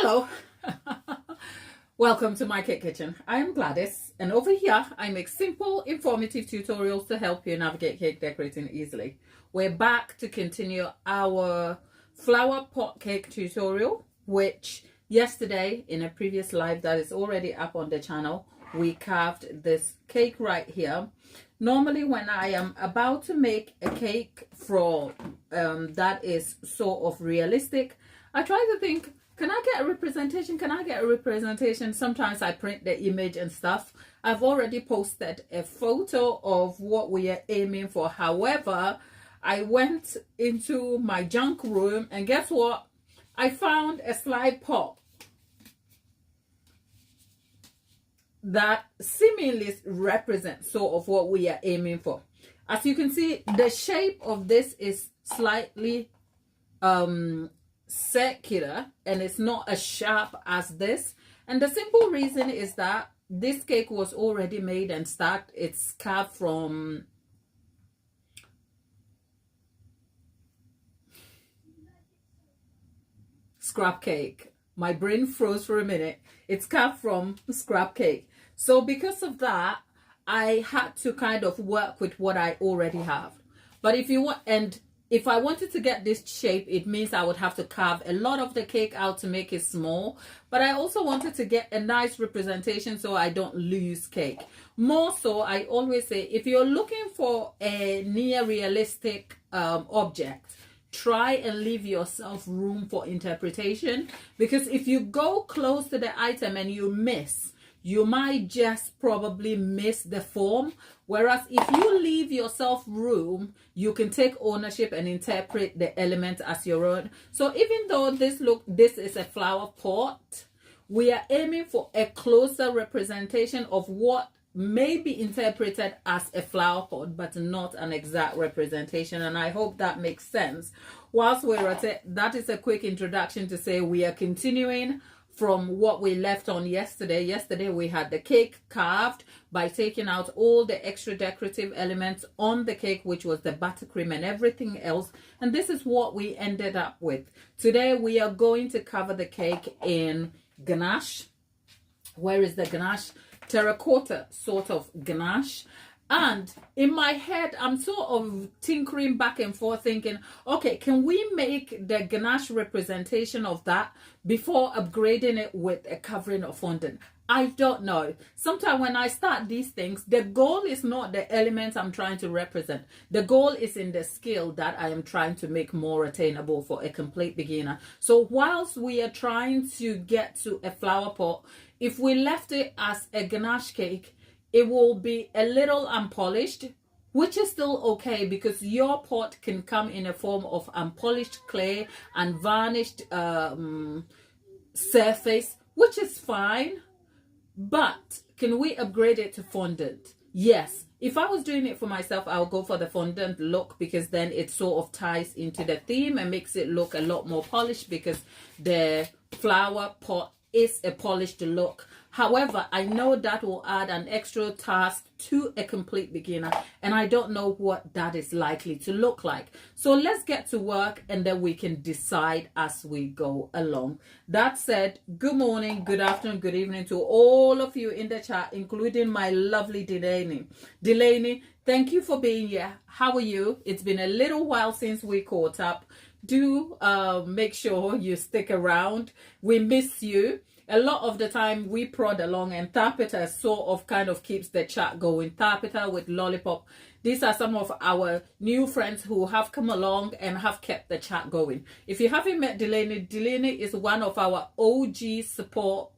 Hello, welcome to my cake kitchen. I am Gladys, and over here I make simple, informative tutorials to help you navigate cake decorating easily. We're back to continue our flower pot cake tutorial, which yesterday in a previous live that is already up on the channel, we carved this cake right here. Normally when I am about to make a cake for that is sort of realistic, I try to think, can I get a representation? Can I get a representation? Sometimes I print the image and stuff. I've already posted a photo of what we are aiming for. However, I went into my junk room and guess what? I found a slide pot that seemingly represents sort of what we are aiming for. As you can see, the shape of this is slightly circular and it's not as sharp as this, and the simple reason is that this cake was already made and it's carved from scrap cake. My brain froze for a minute. It's carved from scrap cake, so because of that I had to kind of work with what I already have. But if I wanted to get this shape, it means I would have to carve a lot of the cake out to make it small. But I also wanted to get a nice representation so I don't lose cake. More so, I always say, if you're looking for a near realistic object, try and leave yourself room for interpretation. Because if you go close to the item and you miss, you might just probably miss the form. Whereas if you leave yourself room, you can take ownership and interpret the element as your own. So even though this is a flower pot, we are aiming for a closer representation of what may be interpreted as a flower pot, but not an exact representation. And I hope that makes sense. Whilst we're at it, that is a quick introduction to say we are continuing from what we left on yesterday. Yesterday we had the cake carved by taking out all the extra decorative elements on the cake, which was the buttercream and everything else. And this is what we ended up with. Today we are going to cover the cake in ganache. Where is the ganache? Terracotta sort of ganache. And in my head, I'm sort of tinkering back and forth thinking, okay, can we make the ganache representation of that before upgrading it with a covering of fondant? I don't know. Sometimes when I start these things, the goal is not the elements I'm trying to represent. The goal is in the skill that I am trying to make more attainable for a complete beginner. So whilst we are trying to get to a flower pot, if we left it as a ganache cake, it will be a little unpolished, which is still okay because your pot can come in a form of unpolished clay and varnished surface, which is fine. But can we upgrade it to fondant? Yes. If I was doing it for myself, I'll go for the fondant look because then it sort of ties into the theme and makes it look a lot more polished because the flower pot is a polished look. However, I know that will add an extra task to a complete beginner, and I don't know what that is likely to look like. So let's get to work and then we can decide as we go along. That said, good morning, good afternoon, good evening to all of you in the chat, including my lovely Delaney. Delaney, thank you for being here. How are you? It's been a little while since we caught up. Do make sure you stick around. We miss you. A lot of the time we prod along and Tapita sort of kind of keeps the chat going. Tapita with Lollipop. These are some of our new friends who have come along and have kept the chat going. If you haven't met Delaney, Delaney is one of our OG support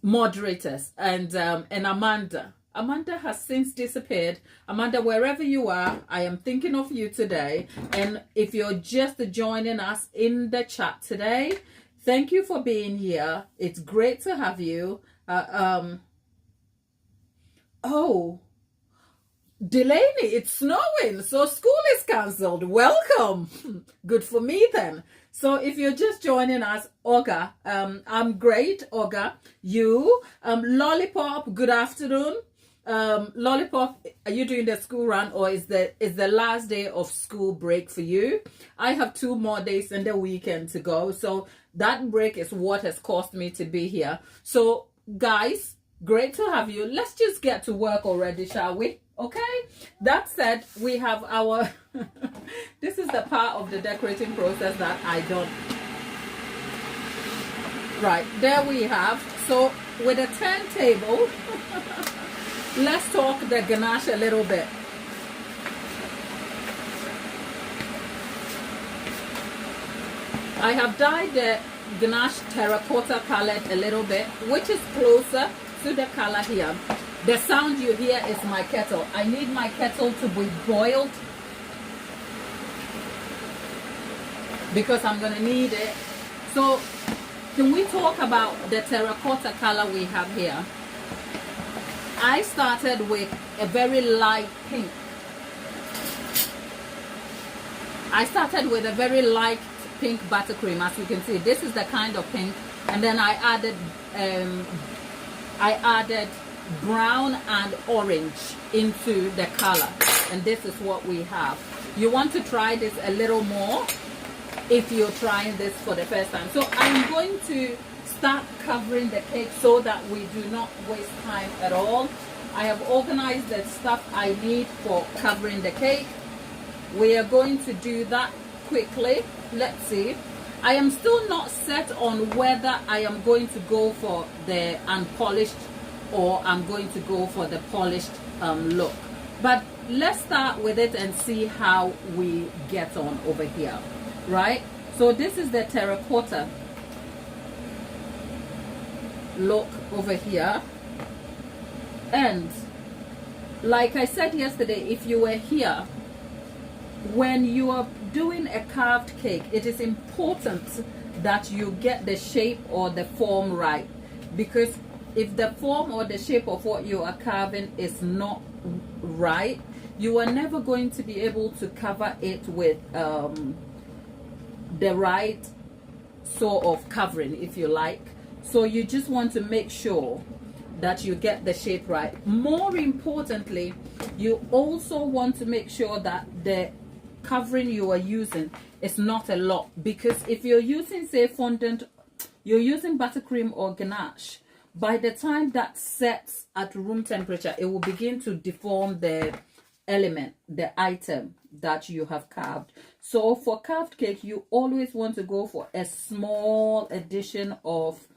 moderators, and Amanda. Amanda has since disappeared. Amanda, wherever you are, I am thinking of you today. And if you're just joining us in the chat today, thank you for being here. It's great to have you. Oh, Delaney, it's snowing, so school is cancelled. Welcome. Good for me then. So if you're just joining us, Olga, I'm great, Olga. You, Lollipop, good afternoon. Lollipop, are you doing the school run, or is the last day of school break for you? I have 2 more days and the weekend to go, so that break is what has caused me to be here. So guys, great to have you. Let's just get to work already, shall we? Okay, that said, we have our this is the part of the decorating process that I don't. Right, there we have. So with a turntable, let's talk the ganache a little bit. I have dyed the ganache terracotta colored a little bit, which is closer to the color here. The sound you hear is my kettle. I need my kettle to be boiled because I'm gonna need it. So can we talk about the terracotta color we have here? I started with a very light pink. I started with a very light pink buttercream. As you can see, this is the kind of pink, and then I added brown and orange into the color, and this is what we have. You want to try this a little more if you're trying this for the first time. So I'm going to start covering the cake so that we do not waste time at all. I have organized the stuff I need for covering the cake. We are going to do that quickly. Let's see. I am still not set on whether I am going to go for the unpolished or I'm going to go for the polished look. But let's start with it and see how we get on over here, right? So this is the terracotta look over here. And like I said yesterday, if you were here, when you are doing a carved cake, it is important that you get the shape or the form right, because if the form or the shape of what you are carving is not right, you are never going to be able to cover it with the right sort of covering, if you like. So you just want to make sure that you get the shape right. More importantly, you also want to make sure that the covering you are using is not a lot, because if you're using, say, fondant, you're using buttercream or ganache, by the time that sets at room temperature, it will begin to deform the element, the item that you have carved. So for carved cake, you always want to go for a small addition of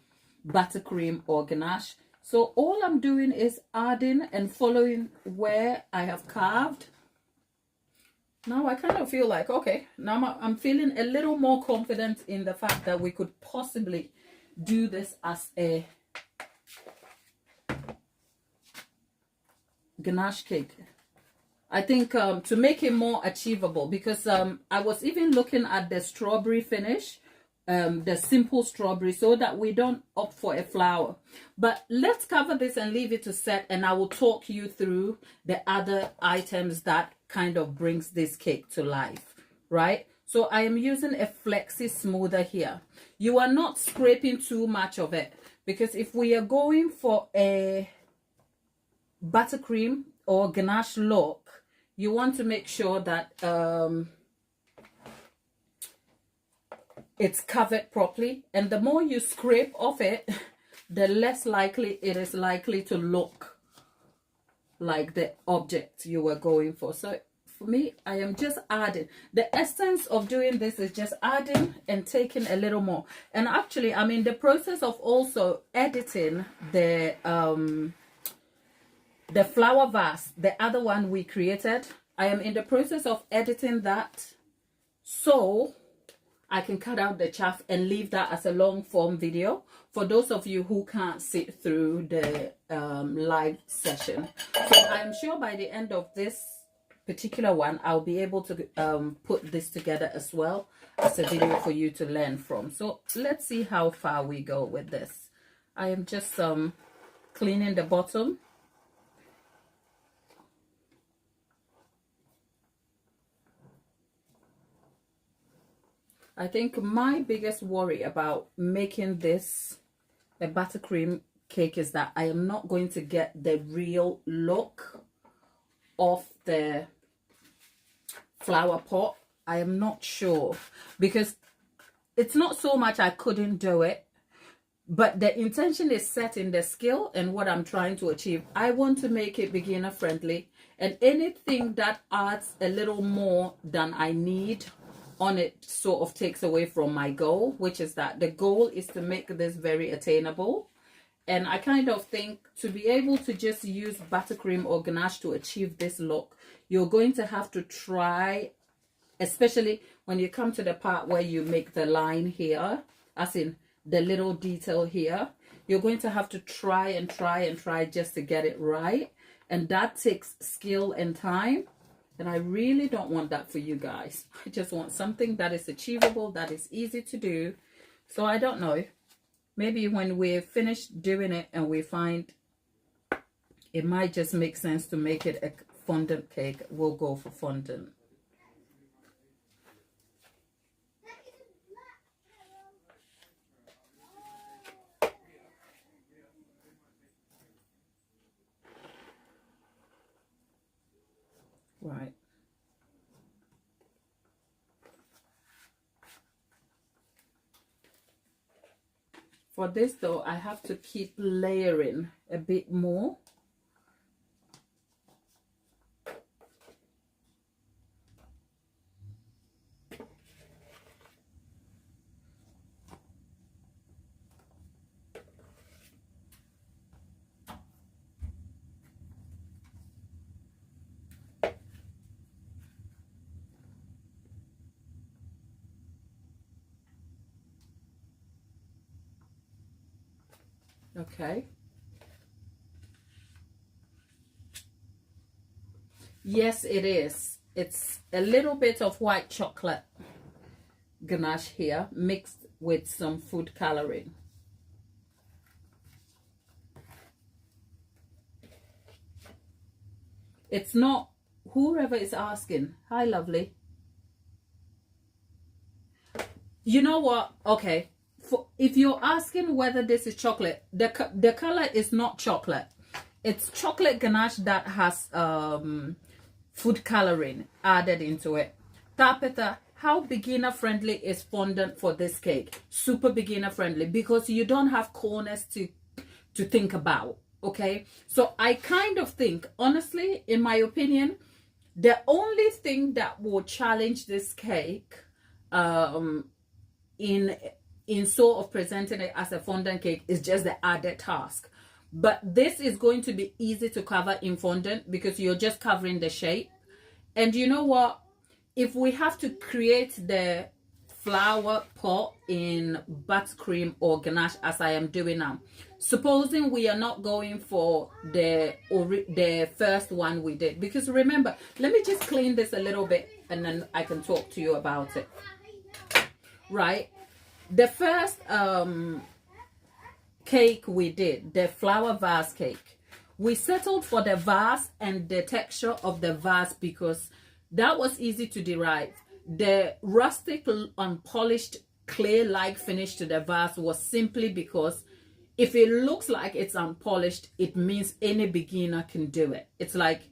buttercream or ganache. So all I'm doing is adding and following where I have carved. Now I kind of feel like, okay, now I'm feeling a little more confident in the fact that we could possibly do this as a ganache cake. I think to make it more achievable, because I was even looking at the strawberry finish, the simple strawberry, so that we don't opt for a flower. But let's cover this and leave it to set, and I will talk you through the other items that kind of brings this cake to life, right? So I am using a flexi smoother here. You are not scraping too much of it, because if we are going for a buttercream or ganache look, you want to make sure that it's covered properly, and the more you scrape off it, the less likely it is likely to look like the object you were going for. So for me, I am just adding. The essence of doing this is just adding and taking a little more. And actually, I'm in the process of also editing the flower vase, the other one we created. I am in the process of editing that so I can cut out the chaff and leave that as a long form video for those of you who can't sit through the live session. So I'm sure by the end of this particular one, I'll be able to put this together as well as a video for you to learn from. So let's see how far we go with this. I am just cleaning the bottom. I think my biggest worry about making this a buttercream cake is that I am not going to get the real look of the flower pot. I am not sure, because it's not so much I couldn't do it, but the intention is set in the skill and what I'm trying to achieve. I want to make it beginner friendly, and anything that adds a little more than I need on it sort of takes away from my goal, which is that the goal is to make this very attainable. And I kind of think to be able to just use buttercream or ganache to achieve this look, you're going to have to try, especially when you come to the part where you make the line here, as in the little detail here. You're going to have to try and try and try just to get it right. And that takes skill and time. And I really don't want that for you guys. I just want something that is achievable, that is easy to do. So I don't know. Maybe when we're finished doing it and we find it might just make sense to make it a fondant cake, we'll go for fondant. Right. For this though, I have to keep layering a bit more. Okay. Yes, it is. It's a little bit of white chocolate ganache here mixed with some food coloring. It's not, whoever is asking, hi lovely. You know what? Okay. If you're asking whether this is chocolate, the color is not chocolate. It's chocolate ganache that has food coloring added into it. Tapeta, how beginner friendly is fondant for this cake? Super beginner friendly, because you don't have corners to think about. Okay, so I kind of think, honestly, in my opinion, the only thing that will challenge this cake in sort of presenting it as a fondant cake is just the added task. But this is going to be easy to cover in fondant because you're just covering the shape. And you know what? If we have to create the flower pot in buttercream or ganache as I am doing now, supposing we are not going for the first one we did, because remember, let me just clean this a little bit and then I can talk to you about it. Right? The first cake we did, the flower vase cake, we settled for the vase and the texture of the vase because that was easy to derive. The rustic, unpolished, clay-like finish to the vase was simply because if it looks like it's unpolished, it means any beginner can do it. It's like,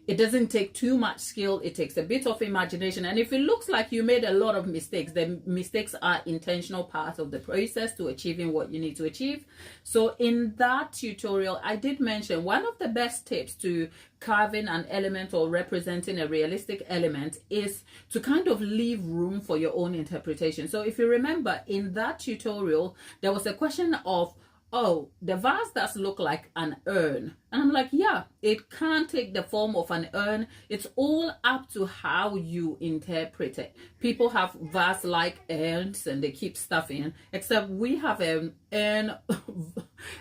it doesn't take too much skill. It takes a bit of imagination. And if it looks like you made a lot of mistakes, the mistakes are intentional part of the process to achieving what you need to achieve. So in that tutorial, I did mention one of the best tips to carving an element or representing a realistic element is to kind of leave room for your own interpretation. So if you remember in that tutorial, there was a question of, oh, the vase does look like an urn. And I'm like, yeah, it can take the form of an urn. It's all up to how you interpret it. People have vase-like urns and they keep stuff in, except we have an urn,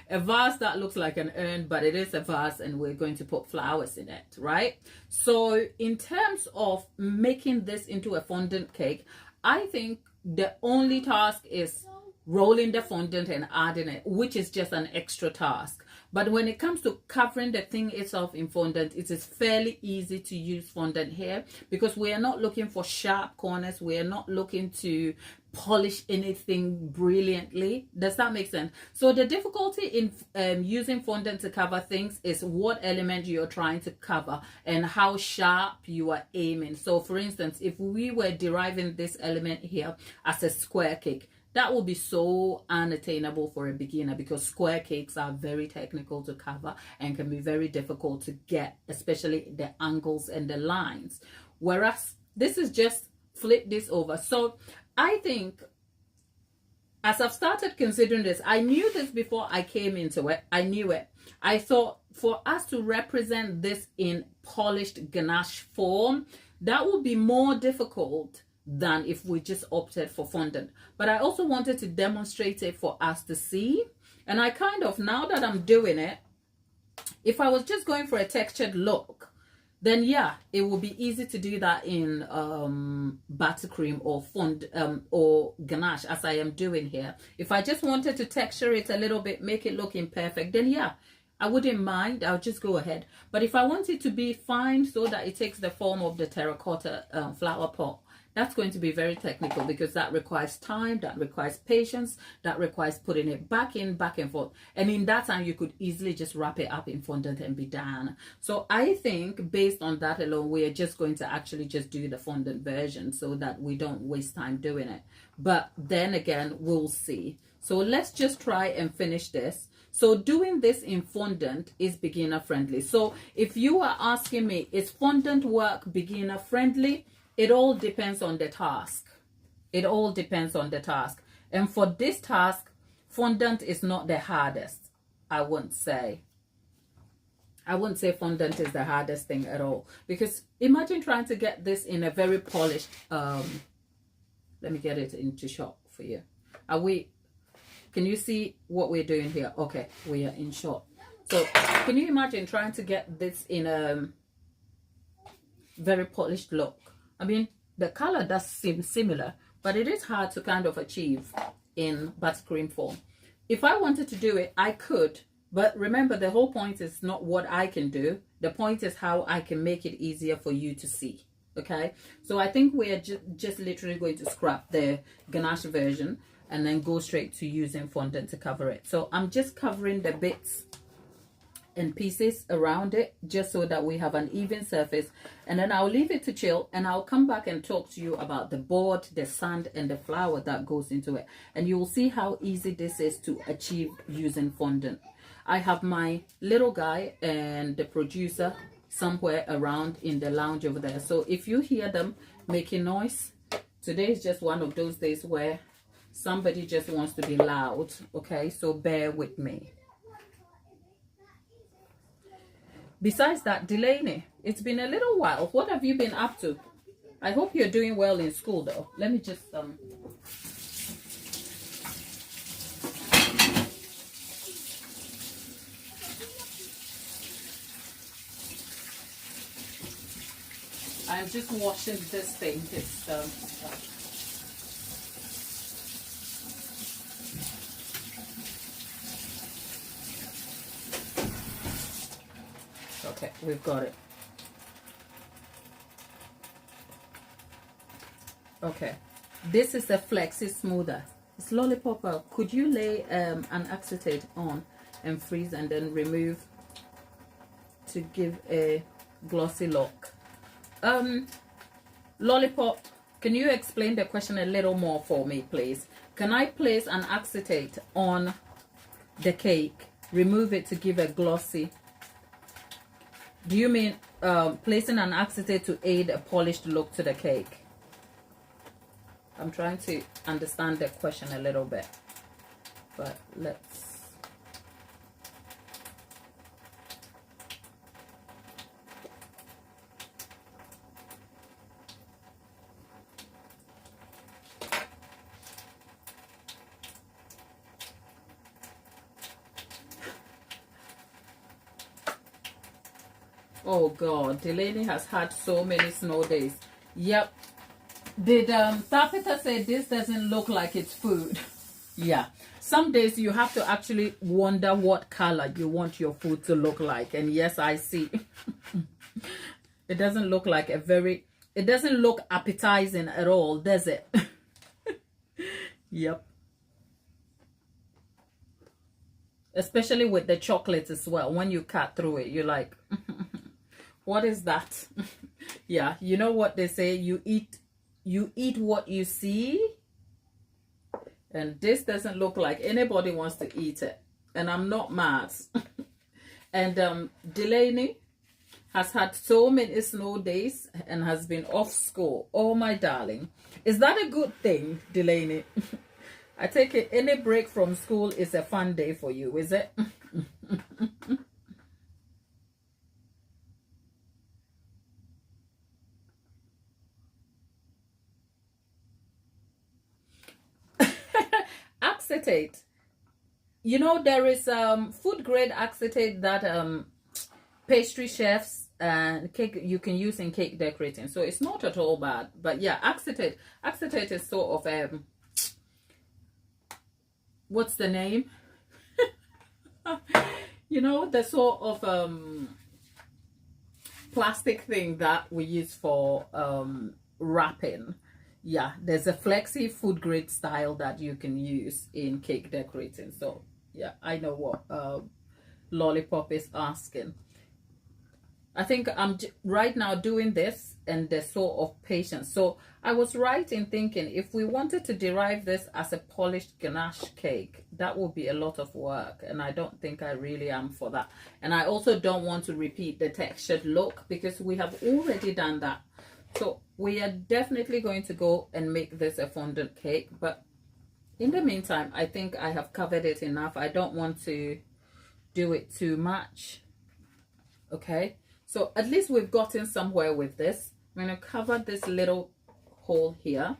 a vase that looks like an urn, but it is a vase and we're going to put flowers in it, right? So in terms of making this into a fondant cake, I think the only task is rolling the fondant and adding it, which is just an extra task. But when it comes to covering the thing itself in fondant, it is fairly easy to use fondant here because we are not looking for sharp corners. We are not looking to polish anything brilliantly. Does that make sense? So the difficulty in using fondant to cover things is what element you're trying to cover and how sharp you are aiming. So for instance, if we were deriving this element here as a square cake, that will be so unattainable for a beginner, because square cakes are very technical to cover and can be very difficult to get, especially the angles and the lines. Whereas this is just flip this over. So I think, as I've started considering this, I knew this before I came into it. I knew it. I thought for us to represent this in polished ganache form, that would be more difficult than if we just opted for fondant. But I also wanted to demonstrate it for us to see. And I kind of, now that I'm doing it, if I was just going for a textured look, then yeah, it will be easy to do that in buttercream or ganache, as I am doing here. If I just wanted to texture it a little bit, make it look imperfect, then yeah, I wouldn't mind. I'll just go ahead. But if I want it to be fine so that it takes the form of the terracotta flower pot, that's going to be very technical, because that requires time, that requires patience, that requires putting it back in, back and forth. And in that time, you could easily just wrap it up in fondant and be done. So I think based on that alone, we are just going to actually just do the fondant version so that we don't waste time doing it. But then again, we'll see. So let's just try and finish this. So doing this in fondant is beginner friendly. So if you are asking me, is fondant work beginner friendly? It all depends on the task. It all depends on the task. And for this task, fondant is not the hardest, I wouldn't say. I wouldn't say fondant is the hardest thing at all. Because imagine trying to get this in a very polished, let me get it into shot for you. Can you see what we're doing here? Okay, we are in shot. So can you imagine trying to get this in a very polished look? I mean, the color does seem similar, but it is hard to kind of achieve in buttercream form. If I wanted to do it, I could. But remember, the whole point is not what I can do. The point is how I can make it easier for you to see. Okay? So I think we're just literally going to scrap the ganache version and then go straight to using fondant to cover it. So I'm just covering the bits and pieces around it, just so that we have an even surface, and then I'll leave it to chill, and I'll come back and talk to you about the board, the sand, and the flour that goes into it, and you will see how easy this is to achieve using fondant. I have my little guy and the producer somewhere around in the lounge over there, so if you hear them making noise, today is just one of those days where somebody just wants to be loud. Okay, so bear with me. Besides that, Delaney, it's been a little while. What have you been up to? I hope you're doing well in school, though. Let me just I'm just washing this thing. It's okay, we've got it. Okay, this is a flexi smoother. It's lollipop. Could you lay an acetate on and freeze and then remove to give a glossy look? Lollipop, can you explain the question a little more for me, please? Can I place an acetate on the cake, remove it to give a glossy? Do you mean placing an acetate to aid a polished look to the cake? I'm trying to understand the question a little bit, but let's... Oh God, Delaney has had so many snow days. Yep. Did Tapita say this doesn't look like it's food? Yeah. Some days you have to actually wonder what color you want your food to look like. And yes, I see. It doesn't look like it doesn't look appetizing at all, does it? Yep. Especially with the chocolate as well. When you cut through it, you're like, what is that? Yeah, you know what they say, you eat what you see. And this doesn't look like anybody wants to eat it. And I'm not mad. And Delaney has had so many snow days and has been off school. Oh, my darling. Is that a good thing, Delaney? I take it any break from school is a fun day for you, is it? Acetate. You know, there is food grade acetate that pastry chefs and cake you can use in cake decorating, so it's not at all bad. But yeah, acetate is sort of what's the name? You know, the sort of plastic thing that we use for wrapping. Yeah, there's a flexi food grade style that you can use in cake decorating. So yeah, I know what Lollipop is asking. I think I'm right now doing this and the sort of patience. So I was right in thinking if we wanted to derive this as a polished ganache cake, that would be a lot of work. And I don't think I really am for that. And I also don't want to repeat the textured look because we have already done that. So we are definitely going to go and make this a fondant cake. But in the meantime, I think I have covered it enough. I don't want to do it too much. Okay. So at least we've gotten somewhere with this. I'm going to cover this little hole here.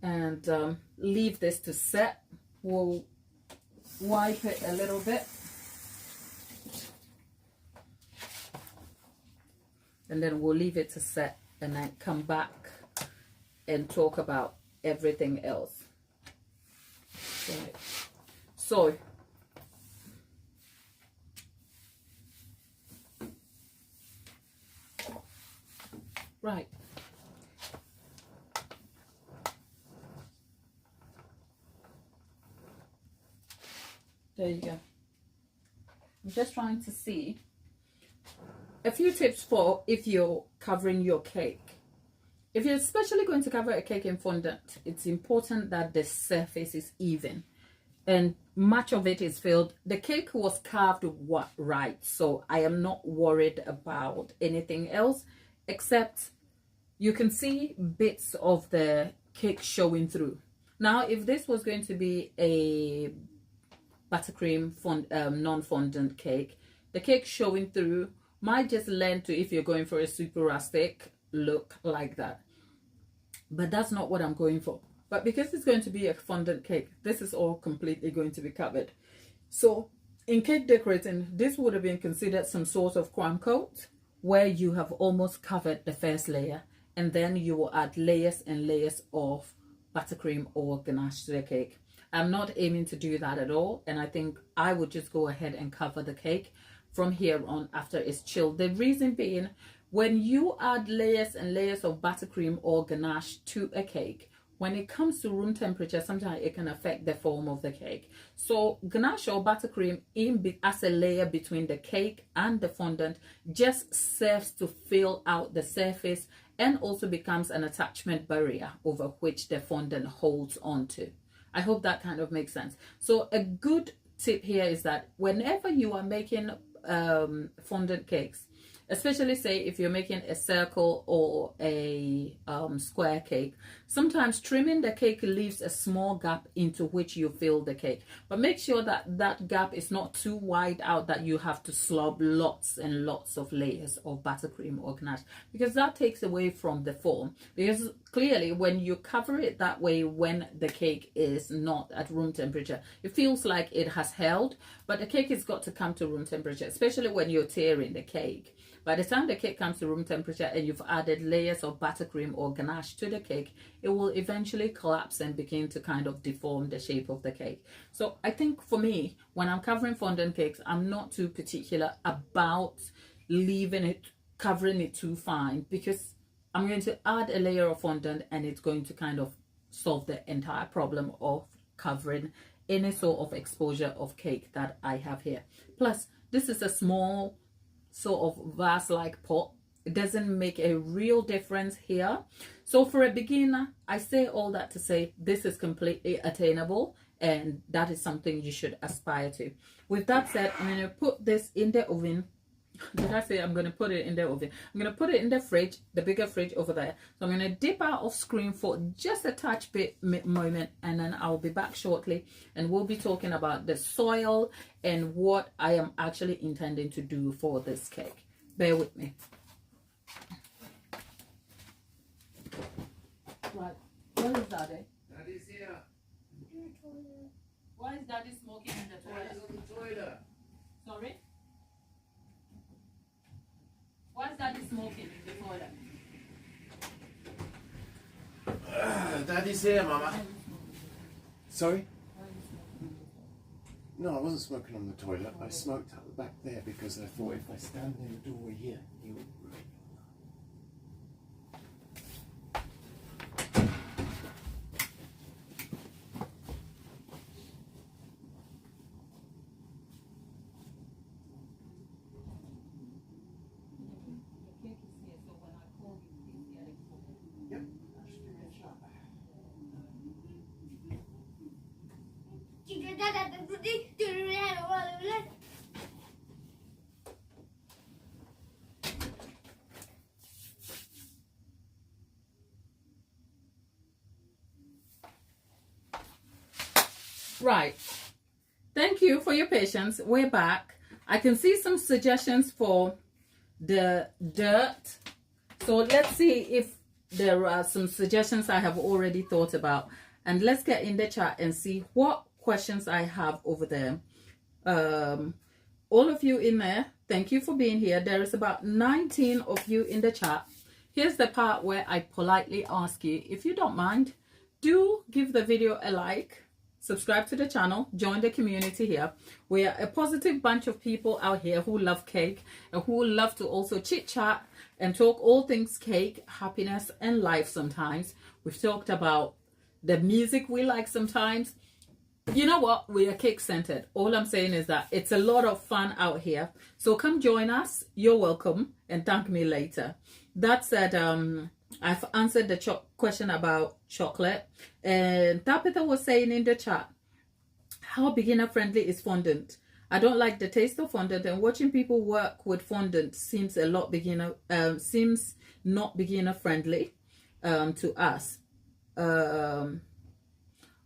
And leave this to set. We'll wipe it a little bit. And then we'll leave it to set and then come back and talk about everything else. Right. So right, there you go. I'm just trying to see a few tips for if you're covering your cake. If you're especially going to cover a cake in fondant, it's important that the surface is even and much of it is filled. The cake was carved right, so I am not worried about anything else except you can see bits of the cake showing through. Now, if this was going to be a buttercream non-fondant cake, the cake showing through might just lend to if you're going for a super rustic look like that. But that's not what I'm going for. But because it's going to be a fondant cake, this is all completely going to be covered. So in cake decorating, this would have been considered some sort of crumb coat where you have almost covered the first layer and then you will add layers and layers of buttercream or ganache to the cake. I'm not aiming to do that at all, and I think I would just go ahead and cover the cake from here on after it's chilled. The reason being, when you add layers and layers of buttercream or ganache to a cake, when it comes to room temperature, sometimes it can affect the form of the cake. So ganache or buttercream as a layer between the cake and the fondant just serves to fill out the surface and also becomes an attachment barrier over which the fondant holds onto. I hope that kind of makes sense. So a good tip here is that whenever you are making fondant cakes, especially say if you're making a circle or a square cake, sometimes trimming the cake leaves a small gap into which you fill the cake. But make sure that that gap is not too wide out that you have to slob lots and lots of layers of buttercream or ganache, because that takes away from the form. Because clearly when you cover it that way, when the cake is not at room temperature, it feels like it has held, but the cake has got to come to room temperature, especially when you're tearing the cake. By the time the cake comes to room temperature and you've added layers of buttercream or ganache to the cake, it will eventually collapse and begin to kind of deform the shape of the cake. So I think for me, when I'm covering fondant cakes, I'm not too particular about leaving it covering it too fine, because I'm going to add a layer of fondant and it's going to kind of solve the entire problem of covering any sort of exposure of cake that I have here. Plus, this is a small sort of vase-like pot. It doesn't make a real difference here. So for a beginner, I say all that to say this is completely attainable, and that is something you should aspire to. With that said, I'm going to put this in the oven. Did I say I'm going to put it in the oven? I'm going to put it in the fridge, the bigger fridge over there. So I'm going to dip out of screen for just a touch bit moment, and then I'll be back shortly, and we'll be talking about the soil and what I am actually intending to do for this cake. Bear with me. Right, where is Daddy? Daddy's here. In the toilet. Why is Daddy smoking in the toilet? Daddy's on the toilet. Sorry? Why is Daddy smoking in the toilet? Daddy's here, Mama. Sorry? No, I wasn't smoking on the toilet. I smoked out the back there because I thought if I stand in the doorway here, he would ruin Right. Thank you for your patience. We're back. I can see some suggestions for the dirt. So let's see if there are some suggestions I have already thought about. And let's get in the chat and see what questions I have over there. All of you in there, thank you for being here. There is about 19 of you in the chat. Here's the part where I politely ask you, if you don't mind, do give the video a like. Subscribe to the channel, join the community here. We are a positive bunch of people out here who love cake and who love to also chit chat and talk all things cake, happiness and life sometimes. We've talked about the music we like sometimes. You know what? We are cake centered. All I'm saying is that it's a lot of fun out here. So come join us. You're welcome, and thank me later. That said, I've answered the question about chocolate, and Tapita was saying in the chat, how beginner friendly is fondant? I don't like the taste of fondant, and watching people work with fondant seems seems not beginner friendly to us.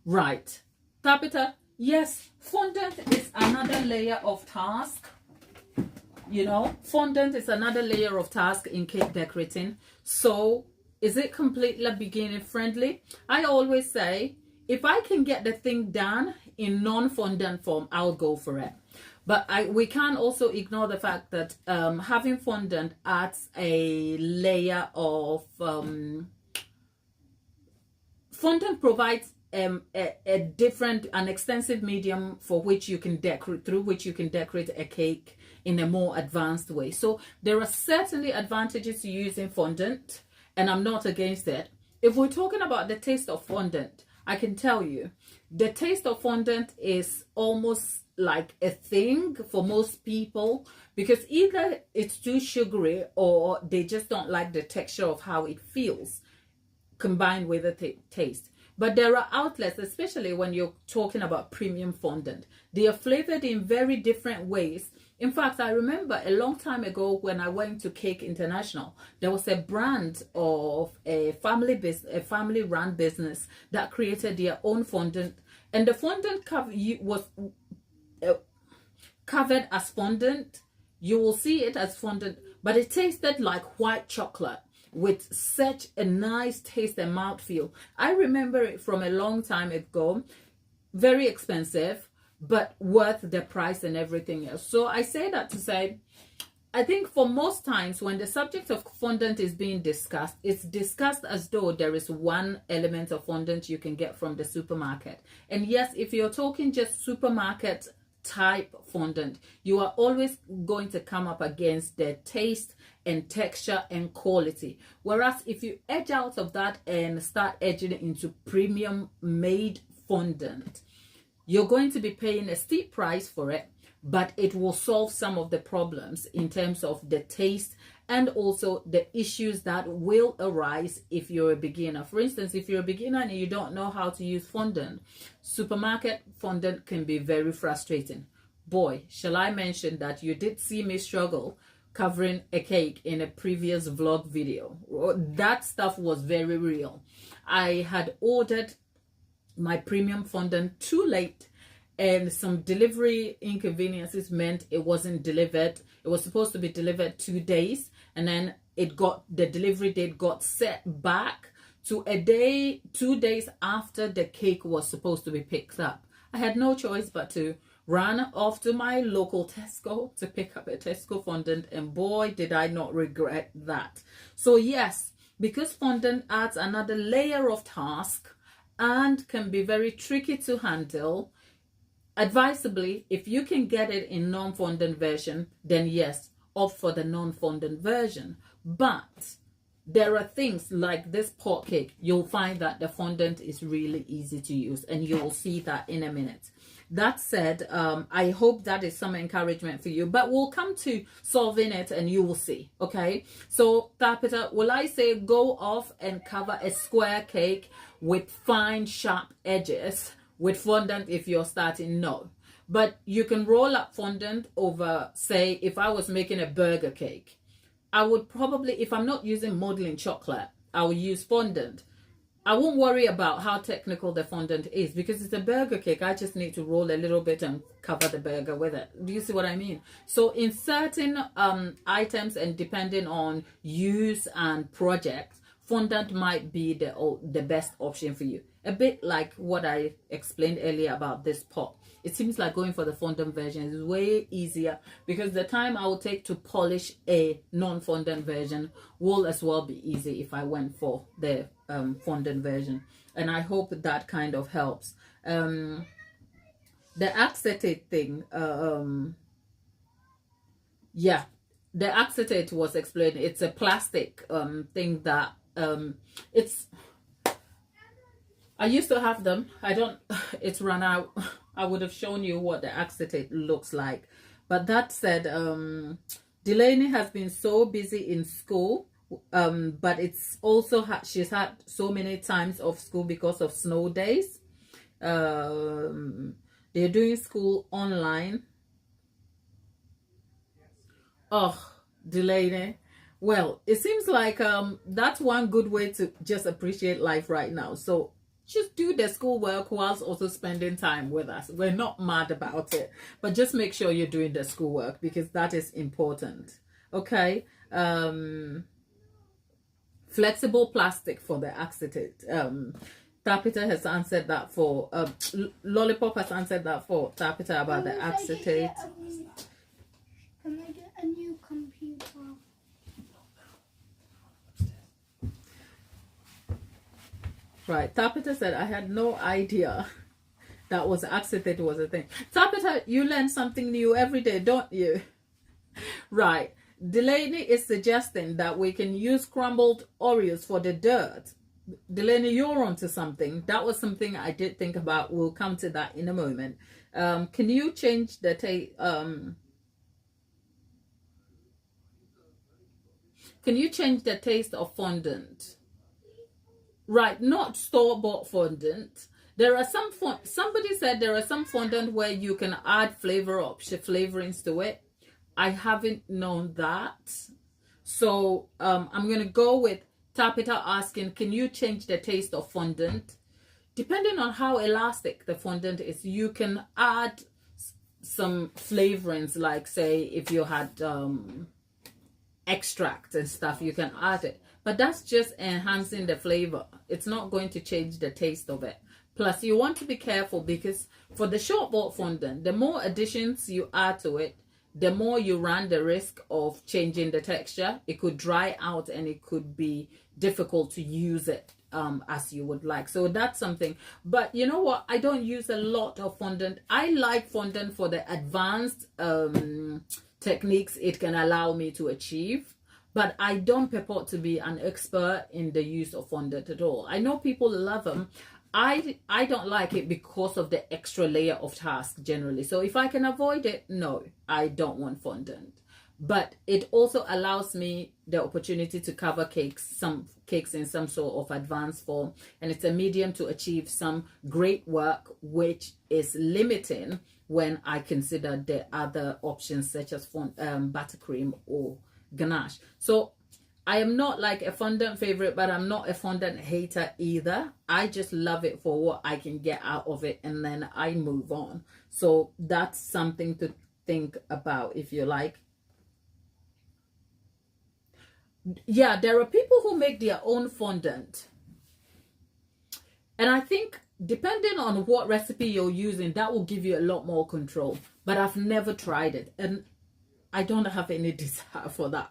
Right, Tapita, yes, fondant is another layer of task. You know, fondant is another layer of task in cake decorating. So is it completely beginner friendly? I always say, if I can get the thing done in non-fondant form, I'll go for it. But we can't also ignore the fact that having fondant adds a layer of... fondant provides an extensive medium for which you can decorate, through which you can decorate a cake in a more advanced way. So there are certainly advantages to using fondant, and I'm not against it. If we're talking about the taste of fondant, I can tell you the taste of fondant is almost like a thing for most people, because either it's too sugary or they just don't like the texture of how it feels combined with the taste. But there are outlets, especially when you're talking about premium fondant. They are flavored in very different ways. In fact, I remember a long time ago when I went to Cake International, there was a brand of a family-run business that created their own fondant, and the fondant was covered as fondant. You will see it as fondant, but it tasted like white chocolate with such a nice taste and mouthfeel. I remember it from a long time ago. Very expensive, but worth the price and everything else. So I say that to say, I think for most times when the subject of fondant is being discussed, it's discussed as though there is one element of fondant you can get from the supermarket. And yes, if you're talking just supermarket type fondant, you are always going to come up against the taste and texture and quality. Whereas if you edge out of that and start edging it into premium made fondant, you're going to be paying a steep price for it, but it will solve some of the problems in terms of the taste and also the issues that will arise if you're a beginner. For instance, if you're a beginner and you don't know how to use fondant, supermarket fondant can be very frustrating. Boy, shall I mention that you did see me struggle covering a cake in a previous vlog video. That stuff was very real. I had ordered my premium fondant too late, and some delivery inconveniences meant it wasn't delivered. It was supposed to be delivered 2 days, and then the delivery date got set back to 2 days after the cake was supposed to be picked up. I had no choice but to run off to my local Tesco to pick up a Tesco fondant, and boy, did I not regret that. So yes, because fondant adds another layer of task and can be very tricky to handle, advisably, if you can get it in non-fondant version, then yes, opt for the non-fondant version. But there are things like this pot cake, you'll find that the fondant is really easy to use, and you'll see that in a minute. That said, I hope that is some encouragement for you, but we'll come to solving it and you will see. Okay, so Tapita, will I say go off and cover a square cake with fine sharp edges with fondant if you're starting? No, but you can roll up fondant over, say, if I was making a burger cake, I would probably, if I'm not using modeling chocolate, I will use fondant. I won't worry about how technical the fondant is because it's a burger cake. I just need to roll a little bit and cover the burger with it. Do you see what I mean? So in certain items and depending on use and project, fondant might be the best option for you. A bit like what I explained earlier about this pot. It seems like going for the fondant version is way easier because the time I will take to polish a non-fondant version will as well be easy if I went for the fondant version. And I hope that kind of helps. The acetate thing, yeah, the acetate was explained. It's a plastic thing that I used to have them. It's run out. I would have shown you what the acetate looks like. But that said, Delaney has been so busy in school, but it's also she's had so many times off school because of snow days. They're doing school online. Oh, Delaney. Well, it seems like that's one good way to just appreciate life right now. So just do the schoolwork whilst also spending time with us. We're not mad about it, but just make sure you're doing the schoolwork because that is important. Okay. Flexible plastic for the acetate. Tapita has answered that for Lollipop has answered that for Tapita about the acetate. Can I get a new computer? Right, Tapita said, I had no idea that was acetate was a thing. Tapita, you learn something new every day, don't you? Right, Delaney is suggesting that we can use crumbled Oreos for the dirt. Delaney, you're onto something. That was something I did think about. We'll come to that in a moment. Can you change the taste? Can you change the taste of fondant? Right, not store-bought fondant. There are some somebody said there are some fondant where you can add flavorings to it. I haven't known that. So I'm gonna go with Tapita asking, can you change the taste of fondant? Depending on how elastic the fondant is, you can add some flavorings, like say if you had extract and stuff, you can add it. But that's just enhancing the flavor. It's not going to change the taste of it. Plus, you want to be careful because for the short-bought fondant, the more additions you add to it, the more you run the risk of changing the texture. It could dry out and it could be difficult to use it as you would like. So that's something. But you know what, I don't use a lot of fondant. I like fondant for the advanced techniques it can allow me to achieve, but I don't purport to be an expert in the use of fondant at all. I know people love them. I don't like it because of the extra layer of task generally. So if I can avoid it, no, I don't want fondant. But it also allows me the opportunity to cover some cakes in some sort of advanced form, and it's a medium to achieve some great work, which is limiting when I consider the other options such as buttercream or ganache. So I am not like a fondant favorite, but I'm not a fondant hater either. I just love it for what I can get out of it, and then I move on. So that's something to think about if you like. Yeah, there are people who make their own fondant, and I think depending on what recipe you're using, that will give you a lot more control. But I've never tried it, and I don't have any desire for that.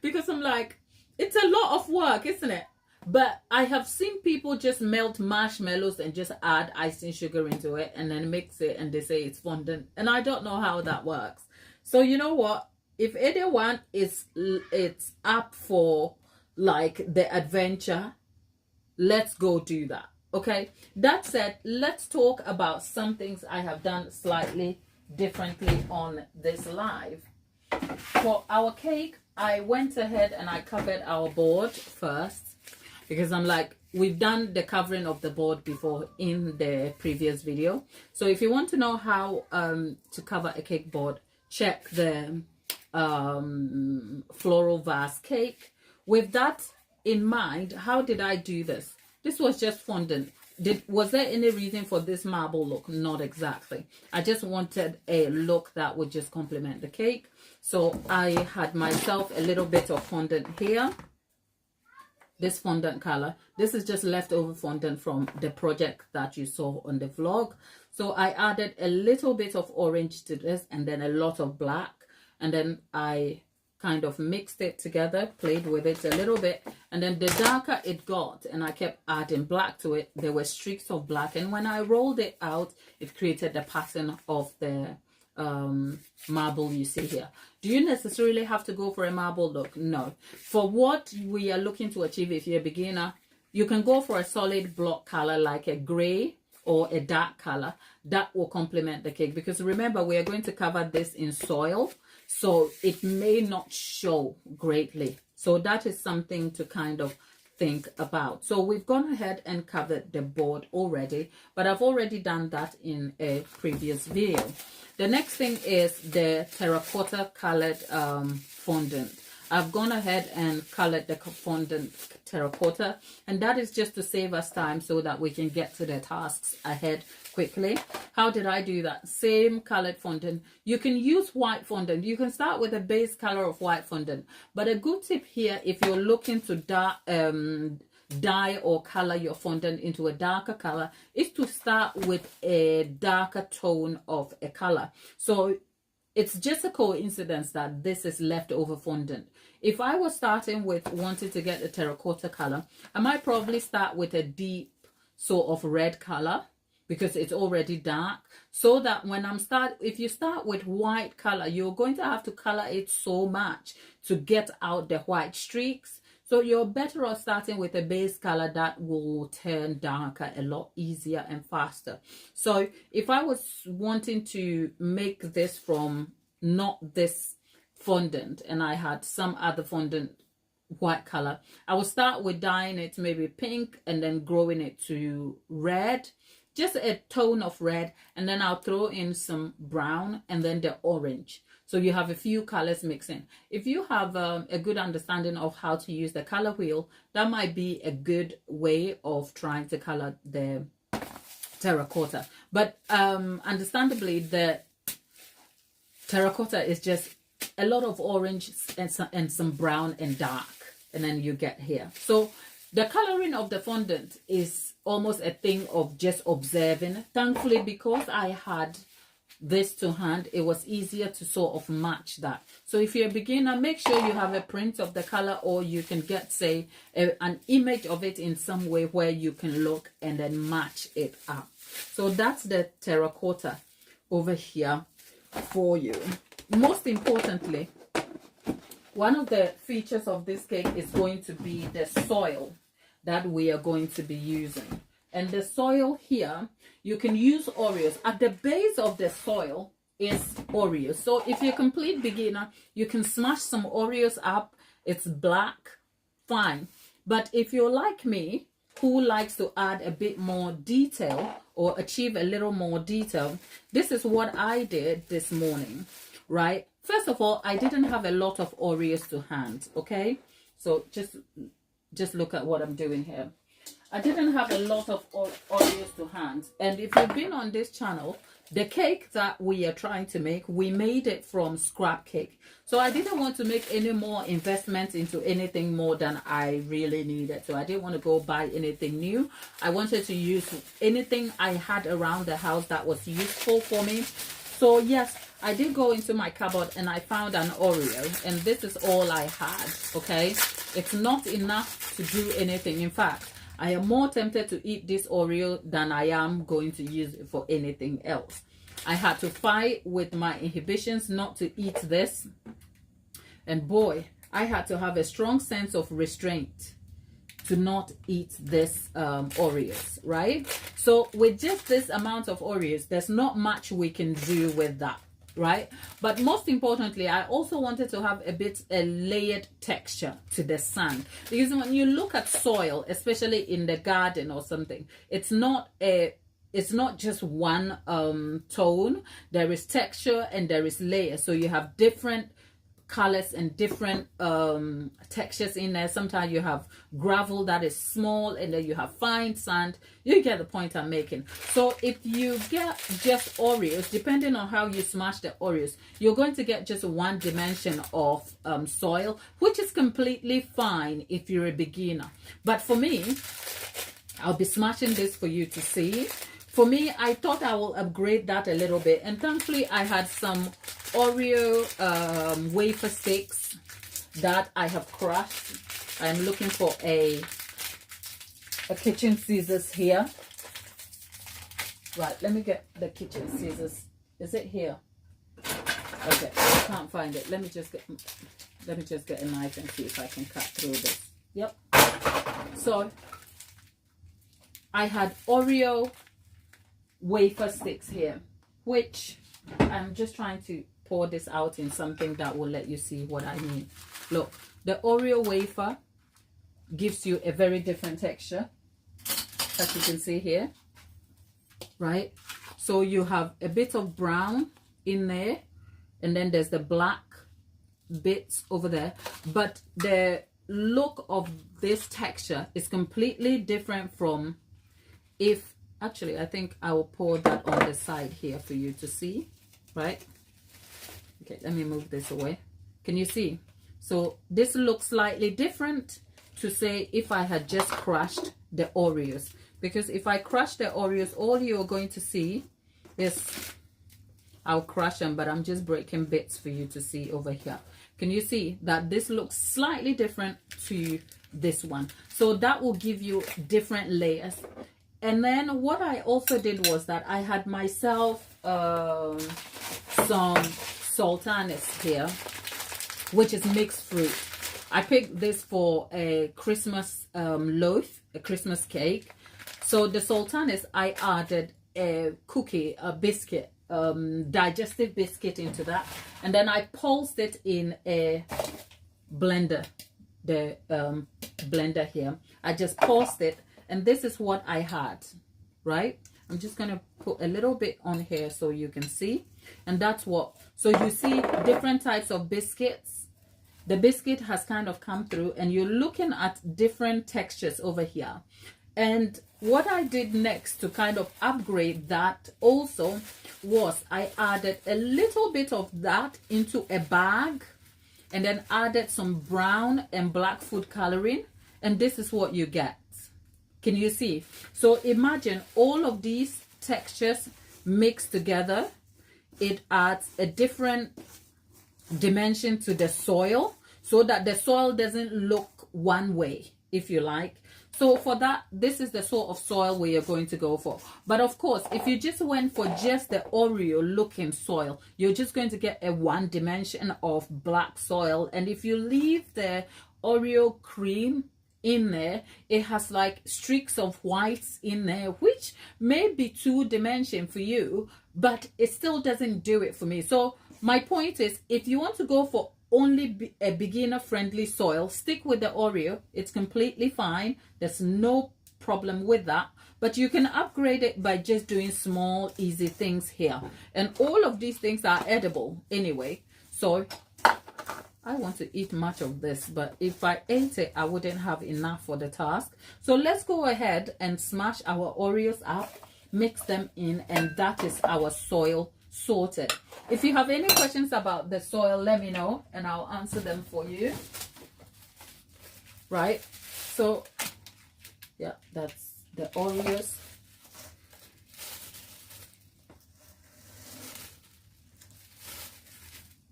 Because I'm like, it's a lot of work, isn't it? But I have seen people just melt marshmallows and just add icing sugar into it and then mix it, and they say it's fondant, and I don't know how that works. So you know what, if anyone is it's up for like the adventure, let's go do that. Okay, that said, let's talk about some things I have done slightly differently on this live. For our cake, I went ahead and I covered our board first, because I'm like, we've done the covering of the board before in the previous video. So if you want to know how to cover a cake board, check the floral vase cake. With that in mind, how did I do this? This was just fondant. Was there any reason for this marble look? Not exactly. I just wanted a look that would just complement the cake. So I had myself a little bit of fondant here. This fondant color. This is just leftover fondant from the project that you saw on the vlog. So I added a little bit of orange to this, and then a lot of black. And then I kind of mixed it together, played with it a little bit, and then the darker it got, and I kept adding black to it, there were streaks of black, and when I rolled it out, it created the pattern of the marble you see here. Do you necessarily have to go for a marble look? No. For what we are looking to achieve, if you're a beginner, you can go for a solid block color like a gray or a dark color that will complement the cake, because remember, we are going to cover this in soil, so it may not show greatly. So that is something to kind of think about. So we've gone ahead and covered the board already, but I've already done that in a previous video. The next thing is the terracotta colored fondant. I've gone ahead and colored the fondant terracotta, and that is just to save us time so that we can get to the tasks ahead quickly. How did I do that? Same colored fondant. You can use white fondant. You can start with a base color of white fondant, but a good tip here, if you're looking to dye or color your fondant into a darker color, is to start with a darker tone of a color. So it's just a coincidence that this is leftover fondant. If I was starting with wanting to get a terracotta color, I might probably start with a deep sort of red color because it's already dark, so that when if you start with white color, you're going to have to color it so much to get out the white streaks. So you're better off starting with a base color that will turn darker a lot easier and faster. So if I was wanting to make this from not this fondant and I had some other fondant white color, I will start with dyeing it maybe pink and then growing it to red, just a tone of red, and then I'll throw in some brown and then the orange. So you have a few colors mixing. If you have a good understanding of how to use the color wheel, that might be a good way of trying to color the terracotta. But understandably, the terracotta is just a lot of orange and some brown and dark, and then you get here. So the coloring of the fondant is almost a thing of just observing. Thankfully, because I had this to hand, it was easier to sort of match that. So if you're a beginner, make sure you have a print of the color, or you can get, say, an image of it in some way where you can look and then match it up. So that's the terracotta over here for you. Most importantly, one of the features of this cake is going to be the soil that we are going to be using. And the soil here, you can use Oreos. At the base of the soil is Oreos. So if you're a complete beginner, you can smash some Oreos up. It's black, fine. But if you're like me, who likes to add a bit more detail or achieve a little more detail, this is what I did this morning, right? First of all, I didn't have a lot of Oreos to hand, okay? So just look at what I'm doing here. I didn't have a lot of Oreos to hand. And if you've been on this channel, the cake that we are trying to make, we made it from scrap cake. So I didn't want to make any more investments into anything more than I really needed. So I didn't want to go buy anything new. I wanted to use anything I had around the house that was useful for me. So yes, I did go into my cupboard and I found an Oreo, and this is all I had, okay? It's not enough to do anything. In fact, I am more tempted to eat this Oreo than I am going to use it for anything else. I had to fight with my inhibitions not to eat this. And boy, I had to have a strong sense of restraint to not eat this Oreos, right? So with just this amount of Oreos, there's not much we can do with that, right? But most importantly, I also wanted to have a layered texture to the sand, because when you look at soil, especially in the garden or something, it's not just one tone. There is texture and there is layer. So you have different colors and different textures in there. Sometimes you have gravel that is small, and then you have fine sand. You get the point I'm making. So if you get just Oreos, depending on how you smash the Oreos, you're going to get just one dimension of soil, which is completely fine if you're a beginner. But for me, I'll be smashing this for you to see. For me, I thought I will upgrade that a little bit, and thankfully I had some Oreo wafer sticks that I have crushed. I'm looking for a kitchen scissors here. Right, let me get the kitchen scissors. Is it here? Okay, I can't find it. Let me just get a knife and see if I can cut through this. Yep. So I had Oreo wafer sticks here, which I'm just trying to pour this out in something that will let you see what I mean. Look, the Oreo wafer gives you a very different texture, as you can see here, right? So you have a bit of brown in there, and then there's the black bits over there, but the look of this texture is completely different from if actually, I think I will pour that on the side here for you to see, right? Okay, let me move this away. Can you see? So this looks slightly different to say if I had just crushed the Oreos. Because if I crush the Oreos, all you're going to see is, I'll crush them, but I'm just breaking bits for you to see over here. Can you see that this looks slightly different to this one? So that will give you different layers. And then what I also did was that I had myself some sultanas here, which is mixed fruit. I picked this for a Christmas loaf, a Christmas cake. So the sultanas, I added a cookie, a biscuit, digestive biscuit into that. And then I pulsed it in a blender, the blender here. I just pulsed it. And this is what I had, right? I'm just going to put a little bit on here so you can see. And that's what, so you see different types of biscuits. The biscuit has kind of come through, and you're looking at different textures over here. And what I did next to kind of upgrade that also was I added a little bit of that into a bag, and then added some brown and black food coloring. And this is what you get. Can you see? So imagine all of these textures mixed together. it adds a different dimension to the soil, so that the soil doesn't look one way, if you like. So for that, this is the sort of soil we are going to go for. But of course, if you just went for just the Oreo looking soil, you're just going to get a one dimension of black soil. And if you leave the Oreo cream in there, it has like streaks of whites in there, which may be two dimension for you, but it still doesn't do it for me. So my point is, if you want to go for only a beginner friendly soil, stick with the Oreo. It's completely fine. There's no problem with that. But you can upgrade it by just doing small, easy things here. And all of these things are edible anyway. So I want to eat much of this, but if I ate it, I wouldn't have enough for the task. So let's go ahead and smash our Oreos up, mix them in, and that is our soil sorted. If you have any questions about the soil, let me know and I'll answer them for you. Right? So yeah, that's the Oreos.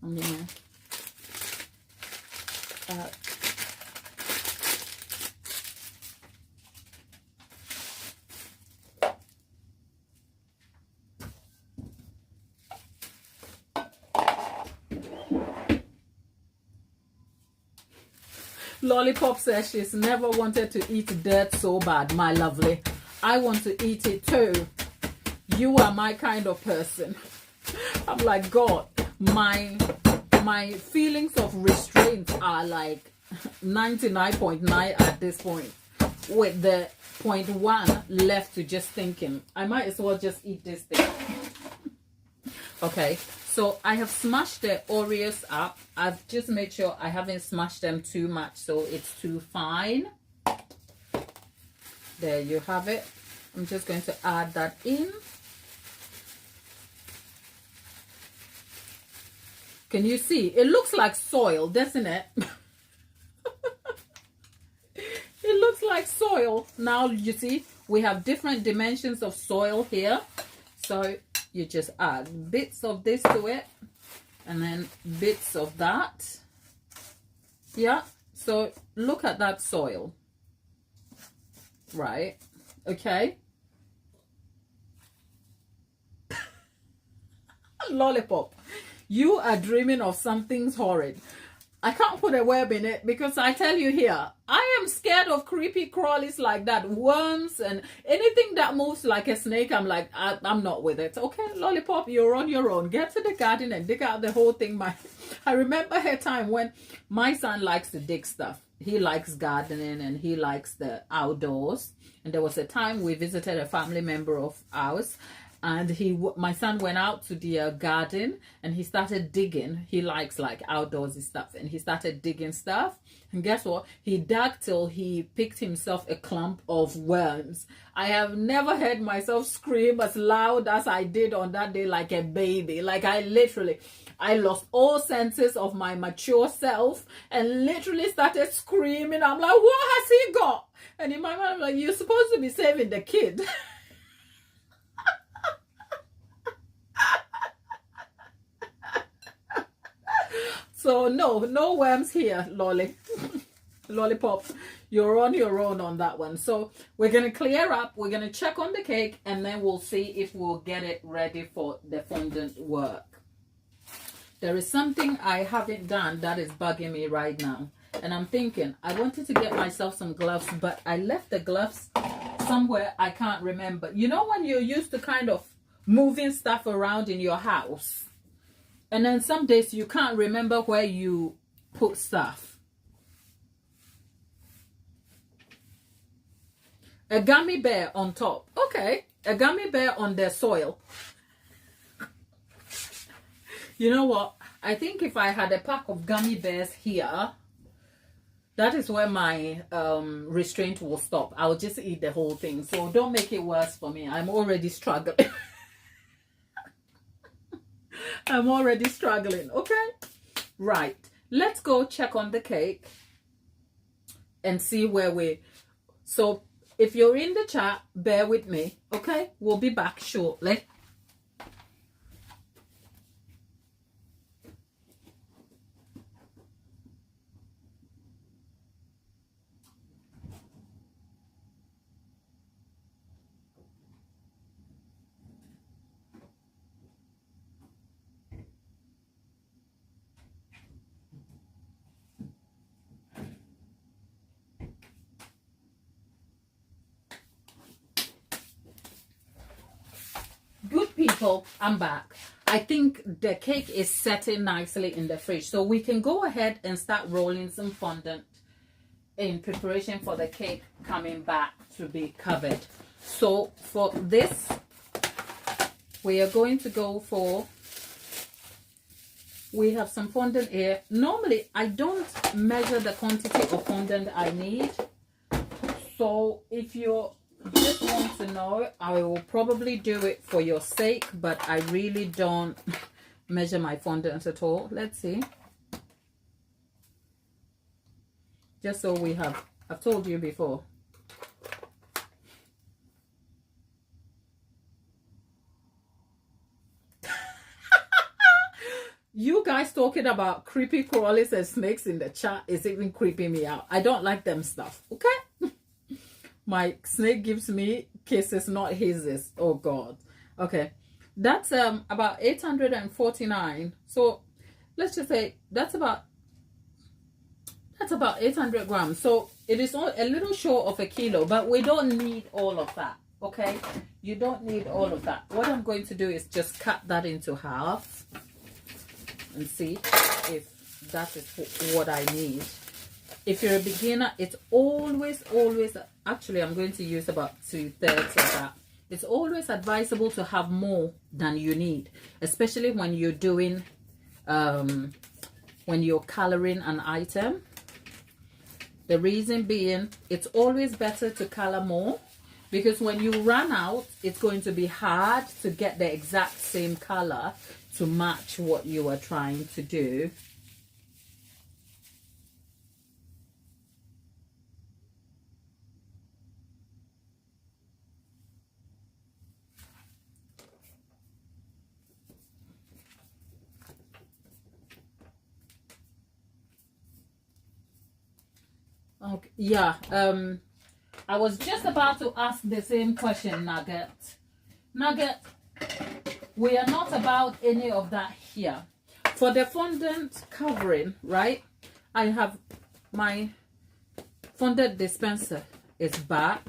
I'm gonna Lollipop says she's never wanted to eat dirt so bad, my lovely. I want to eat it too. You are my kind of person. I'm like, God, my feelings of restraint are like 99.9 at this point, with the 0.1 left to just thinking. I might as well just eat this thing. Okay, so I have smashed the Oreos up. I've just made sure I haven't smashed them too much, so it's too fine. There you have it. I'm just going to add that in. Can you see? It looks like soil, doesn't it? It looks like soil. Now you see, we have different dimensions of soil here. So you just add bits of this to it and then bits of that. Yeah, so look at that soil. Right, okay. Lollipop, you are dreaming of something horrid. I can't put a web in it because I tell you here, I am scared of creepy crawlies like that, worms and anything that moves like a snake. I'm like, I'm not with it. Okay, Lollipop, you're on your own. Get to the garden and dig out the whole thing. I remember a time when my son likes to dig stuff. He likes gardening and he likes the outdoors. And there was a time we visited a family member of ours. And my son went out to the garden and he started digging. He likes like outdoorsy stuff, and he started digging stuff. And guess what? He dug till he picked himself a clump of worms. I have never heard myself scream as loud as I did on that day, like a baby. Like I lost all senses of my mature self and literally started screaming. I'm like, what has he got? And in my mind, I'm like, you're supposed to be saving the kid. So no worms here, Lollipop. You're on your own on that one. So we're going to clear up. We're going to check on the cake and then we'll see if we'll get it ready for the fondant work. There is something I haven't done that is bugging me right now. And I'm thinking, I wanted to get myself some gloves, but I left the gloves somewhere I can't remember. You know when you're used to kind of moving stuff around in your house? And then some days you can't remember where you put stuff. A gummy bear on top. Okay. A gummy bear on the soil. You know what? I think if I had a pack of gummy bears here, that is where my restraint will stop. I'll just eat the whole thing. So don't make it worse for me. I'm already struggling. I'm already struggling. Okay, right, let's go check on the cake and see where so if you're in the chat, bear with me. Okay, we'll be back shortly. people, I'm back. I think the cake is setting nicely in the fridge, so we can go ahead and start rolling some fondant in preparation for the cake coming back to be covered. So for this, we are going to go for, we have some fondant here. Normally I don't measure the quantity of fondant I need, so if you just want to know, I will probably do it for your sake, but I really don't measure my fondant at all. Let's see. Just so we have, I've told you before. You guys talking about creepy crawlies and snakes in the chat is even creeping me out. I don't like them stuff, okay? My snake gives me kisses, not hisses. Oh God. Okay, that's about 849. So let's just say that's about 800 grams. So it is all a little short of a kilo, but we don't need all of that. Okay, you don't need all of that. What I'm going to do is just cut that into half and see if that is what I need. If you're a beginner, it's always, actually I'm going to use about 2/3 of that. It's always advisable to have more than you need, especially when you're doing, when you're coloring an item. The reason being, it's always better to color more, because when you run out, it's going to be hard to get the exact same color to match what you are trying to do. Okay, yeah, I was just about to ask the same question, Nugget. Nugget, we are not about any of that here. For the fondant covering, right, I have my fondant dispenser is back.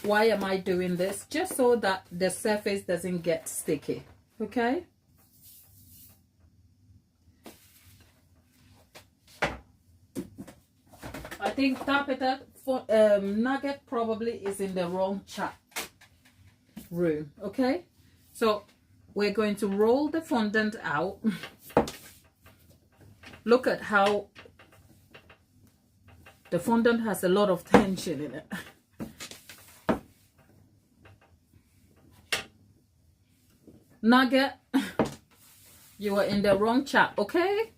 Why am I doing this? Just so that the surface doesn't get sticky, okay? I think Tapita for Nugget probably is in the wrong chat room. Okay, so we're going to roll the fondant out. Look at how the fondant has a lot of tension in it. Nugget, you are in the wrong chat. Okay,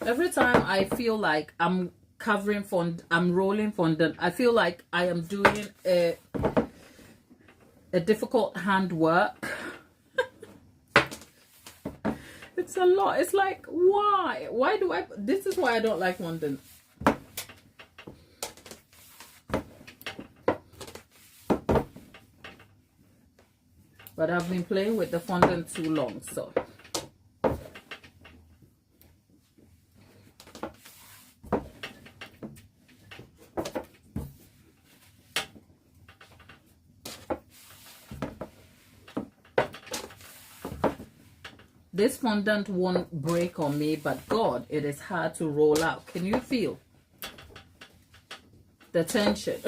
every time I feel like I'm covering fondant, I'm rolling fondant, I feel like I am doing a difficult handwork. It's a lot. It's like, why do I, this is why I don't like fondant. But I've been playing with the fondant too long, so this fondant won't break on me, but God, it is hard to roll out. Can you feel the tension?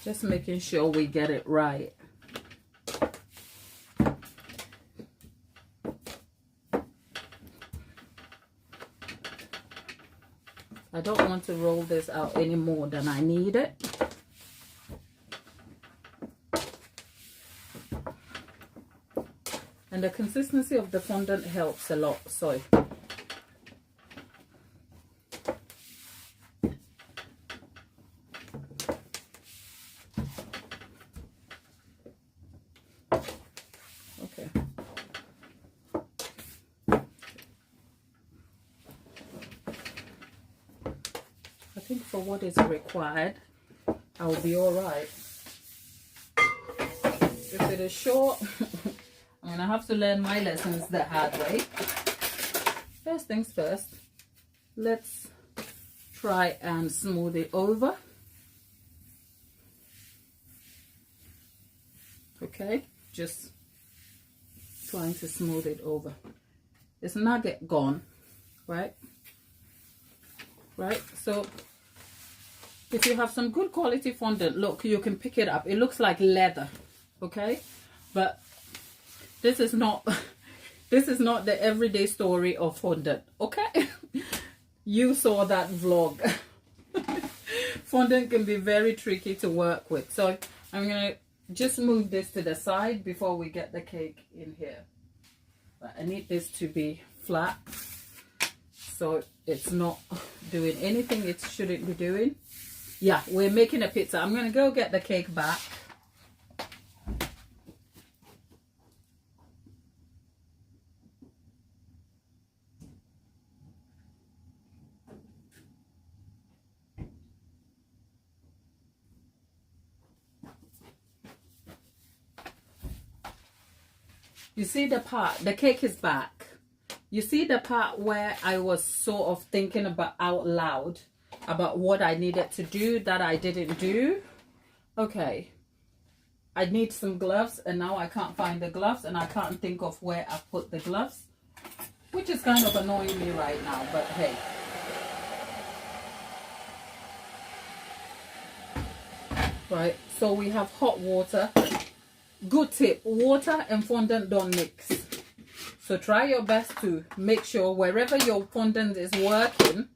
Just making sure we get it right. I don't want to roll this out any more than I need it. And the consistency of the fondant helps a lot, so okay. I think for what is required, I'll be all right. If it is short, I'm gonna have to learn my lessons the hard way. First things first, let's try and smooth it over. Okay, just trying to smooth it over. It's not get gone, right? Right, so if you have some good quality fondant, look, you can pick it up. It looks like leather, okay? But this is not this is not the everyday story of fondant, okay? You saw that vlog. Fondant can be very tricky to work with. So I'm gonna just move this to the side before we get the cake in here. But I need this to be flat so it's not doing anything it shouldn't be doing. Yeah, we're making a pizza. I'm gonna go get the cake back. You see the part, the cake is back. You see the part where I was sort of thinking about out loud about what I needed to do that I didn't do. Okay, I need some gloves and now I can't find the gloves and I can't think of where I put the gloves, which is kind of annoying me right now, but hey. Right, so we have hot water. Good tip, water and fondant don't mix. So try your best to make sure wherever your fondant is working,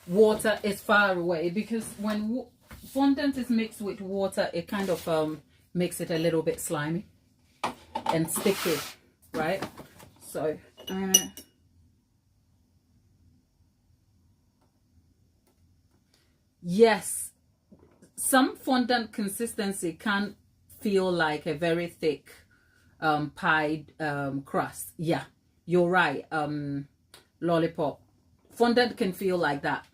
water is far away, because when fondant is mixed with water, it kind of makes it a little bit slimy and sticky, right? So yes, some fondant consistency can feel like a very thick pie crust. Yeah, you're right. Lollipop fondant can feel like that,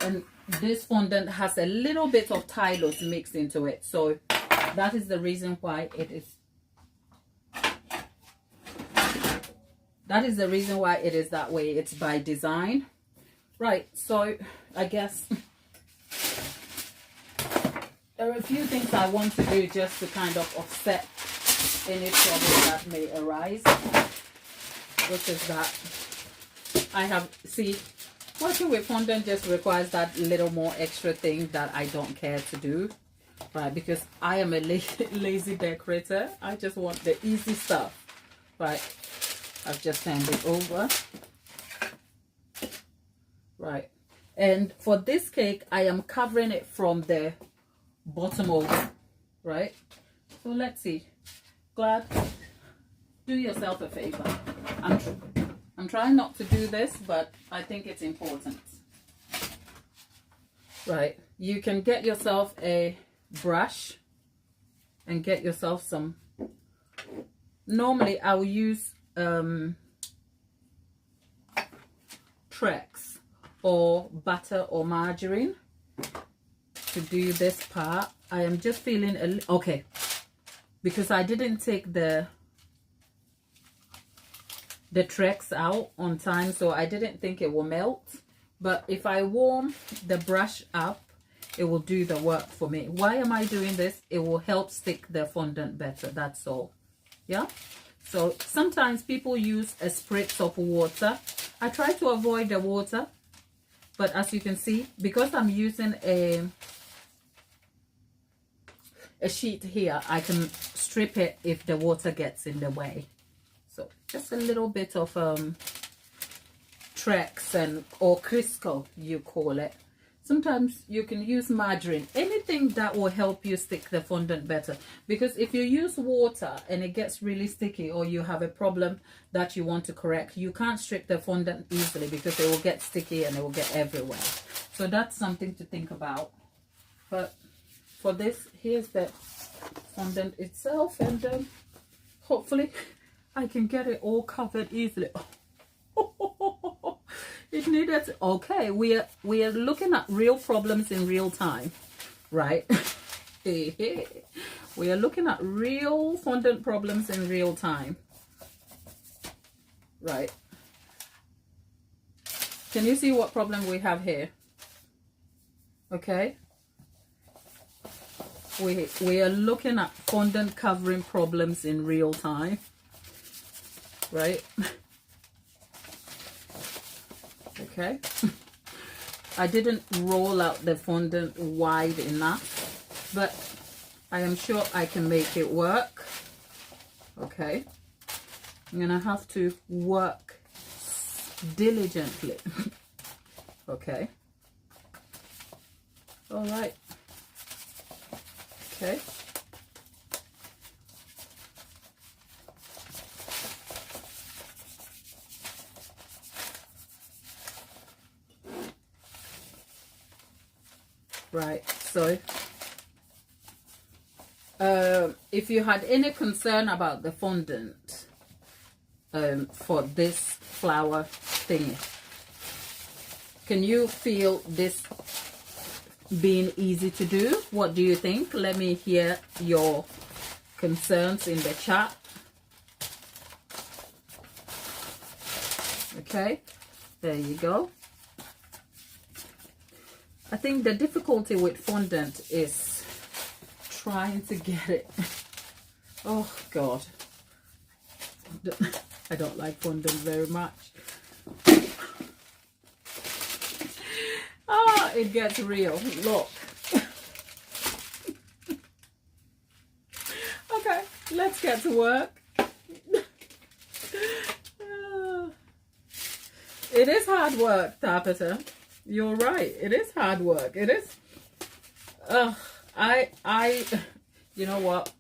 and this fondant has a little bit of Tylose mixed into it, so that is the reason why it is. That is the reason why it is that way. It's by design, right? So I guess there are a few things I want to do just to kind of offset any trouble that may arise, which is that I have, see, working with fondant just requires that little more extra thing that I don't care to do, right? Because I am a lazy decorator. I just want the easy stuff, right? I've just turned it over, right? And for this cake, I am covering it from the bottom over, right? So let's see. Glad, do yourself a favor. I'm trying not to do this, but I think it's important, right? You can get yourself a brush and get yourself some. Normally I'll use Trex or butter or margarine to do this part. I am just feeling okay, because I didn't take the Trex out on time, so I didn't think it will melt. But if I warm the brush up, it will do the work for me. Why am I doing this? It will help stick the fondant better, that's all. Yeah, so sometimes people use a spritz of water. I try to avoid the water, but as you can see, because I'm using a sheet here, I can strip it if the water gets in the way. So just a little bit of Trex or Crisco, you call it. Sometimes you can use margarine, anything that will help you stick the fondant better. Because if you use water and it gets really sticky, or you have a problem that you want to correct, you can't strip the fondant easily because it will get sticky and it will get everywhere. So that's something to think about. But for this, here's the fondant itself, and hopefully I can get it all covered easily. It needed, okay, we are looking at real problems in real time, right? We are looking at real fondant problems in real time, right? Can you see what problem we have here? Okay, we are looking at fondant covering problems in real time, right? Okay, I didn't roll out the fondant wide enough, but I am sure I can make it work. Okay, I'm gonna have to work diligently. Okay, all right. Okay, right, so if you had any concern about the fondant for this flower thingy, can you feel this being easy to do? What do you think? Let me hear your concerns in the chat. Okay, there you go. I think the difficulty with fondant is trying to get it. Oh God, I don't like fondant very much. Ah, it gets real. Look. Okay, let's get to work. It is hard work, Tabitha. You're right. It is hard work. It is. You know what?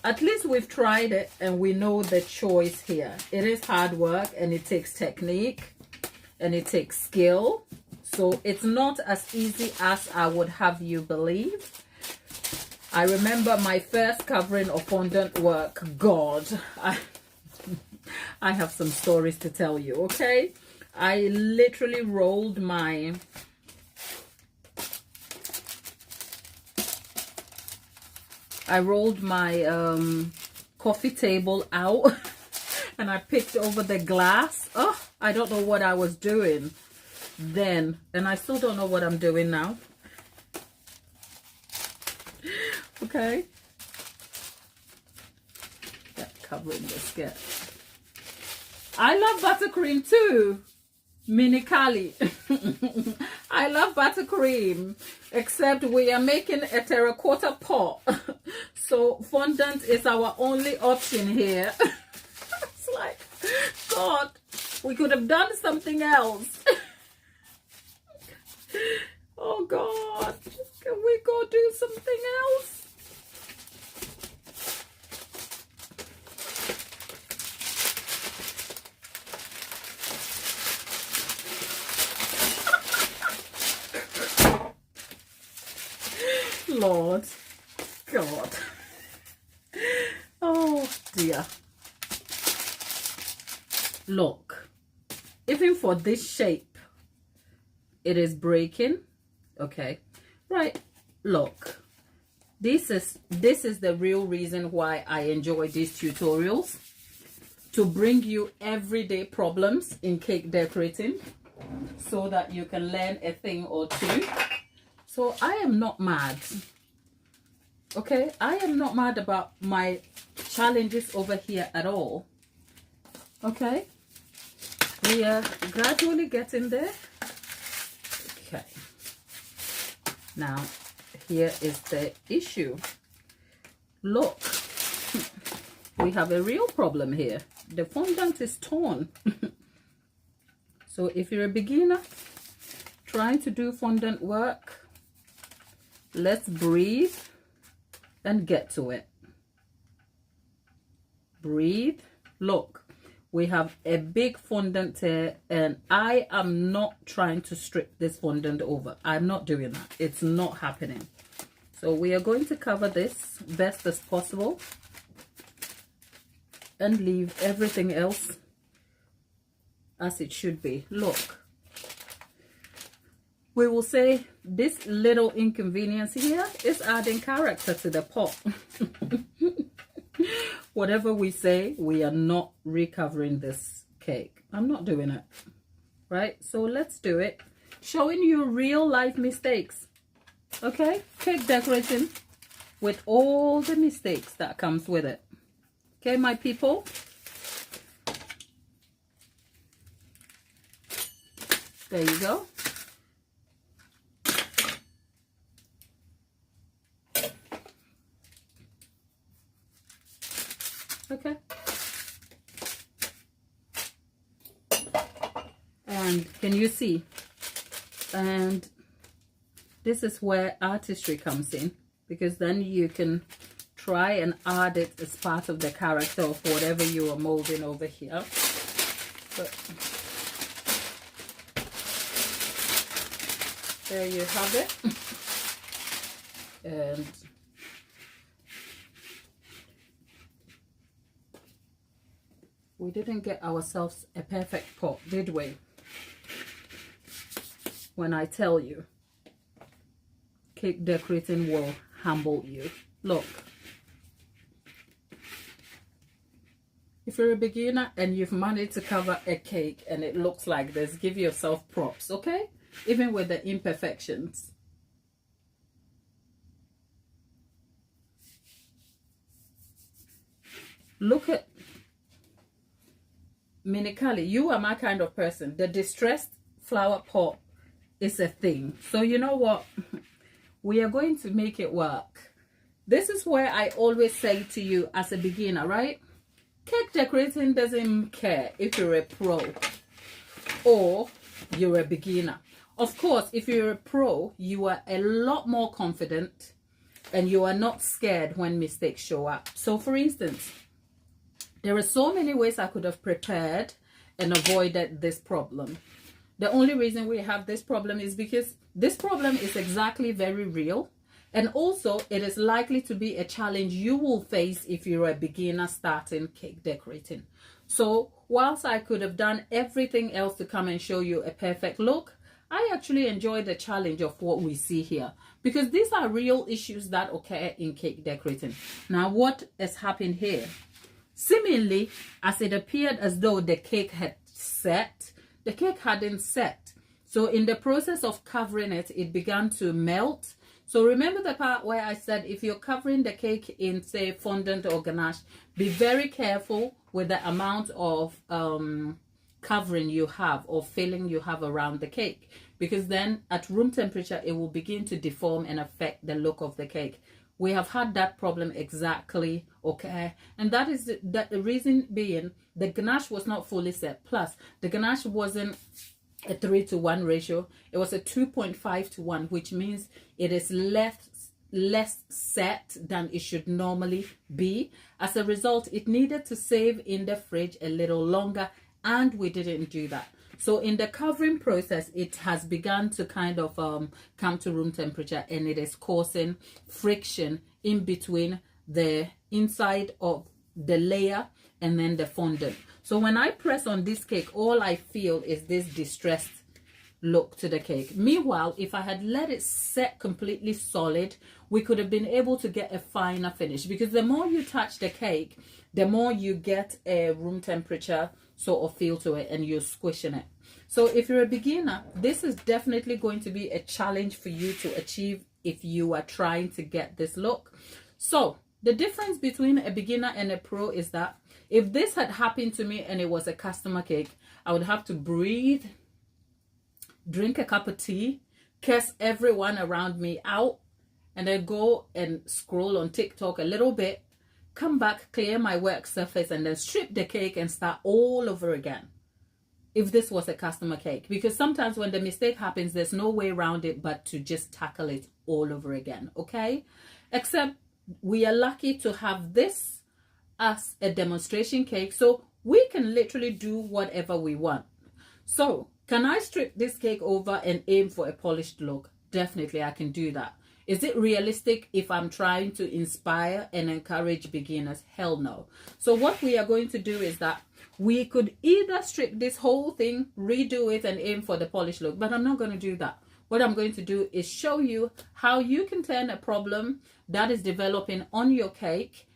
At least we've tried it and we know the choice here. It is hard work and it takes technique and it takes skill. So it's not as easy as I would have you believe. I remember my first covering of fondant work. God, I have some stories to tell you, okay? I literally rolled my coffee table out and I picked over the glass. Oh, I don't know what I was doing then, and I still don't know what I'm doing now. Okay, covering the skirt. I love buttercream too, Mini Kali. I love buttercream, except we are making a terracotta pot, so fondant is our only option here. It's like, God, we could have done something else. Oh God, can we go do something else? Lord God. Oh dear. Look, even for this shape, it is breaking. Okay, right, look, this is the real reason why I enjoy these tutorials, to bring you everyday problems in cake decorating so that you can learn a thing or two. So I am not mad. Okay, I am not mad about my challenges over here at all. Okay, we are gradually getting there. Okay, now here is the issue. Look, we have a real problem here. The fondant is torn. So if you're a beginner trying to do fondant work, let's breathe and get to it. Breathe. Look, we have a big fondant here, and I am not trying to strip this fondant over. I'm not doing that. It's not happening. So we are going to cover this best as possible and leave everything else as it should be. Look, we will say this little inconvenience here is adding character to the pot. Whatever we say, we are not recovering this cake. I'm not doing it. Right? So let's do it. Showing you real life mistakes. Okay, cake decorating with all the mistakes that comes with it. Okay, my people. There you go. Okay. And can you see? And this is where artistry comes in, because then you can try and add it as part of the character of whatever you are molding over here. But there you have it. And we didn't get ourselves a perfect pot, did we? When I tell you, cake decorating will humble you. Look. If you're a beginner and you've managed to cover a cake and it looks like this, give yourself props, okay? Even with the imperfections. Look at Minikali. You are my kind of person. The distressed flower pot is a thing. So you know what? We are going to make it work. This is where I always say to you as a beginner, right? Cake decorating doesn't care if you're a pro or you're a beginner. Of course, if you're a pro, you are a lot more confident and you are not scared when mistakes show up. So for instance, there are so many ways I could have prepared and avoided this problem. The only reason we have this problem is because this problem is exactly very real. And also, it is likely to be a challenge you will face if you're a beginner starting cake decorating. So, whilst I could have done everything else to come and show you a perfect look, I actually enjoy the challenge of what we see here. Because these are real issues that occur in cake decorating. Now, what has happened here? Seemingly, as it appeared as though the cake had set, the cake hadn't set. So, in the process of covering it, it began to melt. So remember the part where I said if you're covering the cake in, say, fondant or ganache, be very careful with the amount of covering you have or filling you have around the cake, because then at room temperature it will begin to deform and affect the look of the cake. We have had that problem exactly, okay? And that is the reason being the ganache was not fully set. Plus, the ganache wasn't a 3-to-1 ratio. It was a 2.5-to-1, which means it is less set than it should normally be. As a result, it needed to save in the fridge a little longer, and we didn't do that. So in the covering process, it has begun to kind of come to room temperature, and it is causing friction in between the inside of the layer and then the fondant. So when I press on this cake, all I feel is this distressed look to the cake. Meanwhile, if I had let it set completely solid, we could have been able to get a finer finish, because the more you touch the cake, the more you get a room temperature sort of feel to it, and you're squishing it. So if you're a beginner, this is definitely going to be a challenge for you to achieve if you are trying to get this look. So the difference between a beginner and a pro is that if this had happened to me and it was a customer cake, I would have to breathe, drink a cup of tea, curse everyone around me out, and then go and scroll on TikTok a little bit, come back, clear my work surface, and then strip the cake and start all over again. If this was a customer cake, because sometimes when the mistake happens, there's no way around it but to just tackle it all over again, okay? Except we are lucky to have this as a demonstration cake, so we can literally do whatever we want. So can I strip this cake over and aim for a polished look? Definitely I can do that. Is it realistic if I'm trying to inspire and encourage beginners? Hell no. So what we are going to do is that we could either strip this whole thing, redo it, and aim for the polished look, but I'm not going to do that. What I'm going to do is show you how you can turn a problem that is developing on your cake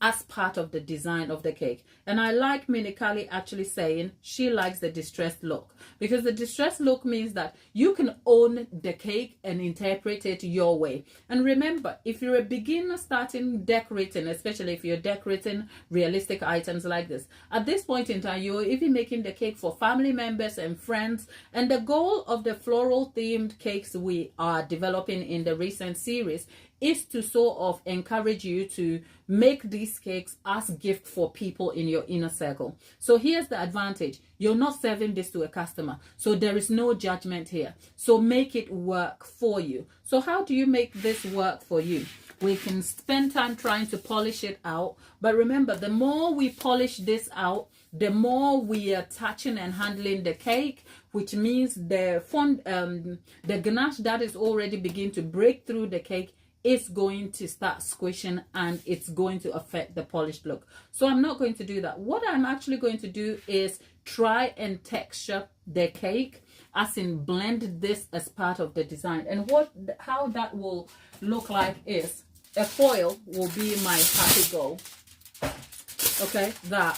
as part of the design of the cake. And I like Minikali actually saying she likes the distressed look, because the distressed look means that you can own the cake and interpret it your way. And remember, if you're a beginner starting decorating, especially if you're decorating realistic items like this, at this point in time, you're even making the cake for family members and friends. And the goal of the floral themed cakes we are developing in the recent series is to sort of encourage you to make these cakes as gift for people in your inner circle. So here's the advantage. You're not serving this to a customer, so there is no judgment here. So make it work for you. So how do you make this work for you? We can spend time trying to polish it out, but remember, the more we polish this out, the more we are touching and handling the cake, which means the ganache that is already beginning to break through the cake is going to start squishing, and it's going to affect the polished look. So I'm not going to do that. What I'm actually going to do is try and texture the cake, as in blend this as part of the design. And how that will look like is a foil will be my happy goal. Okay, that,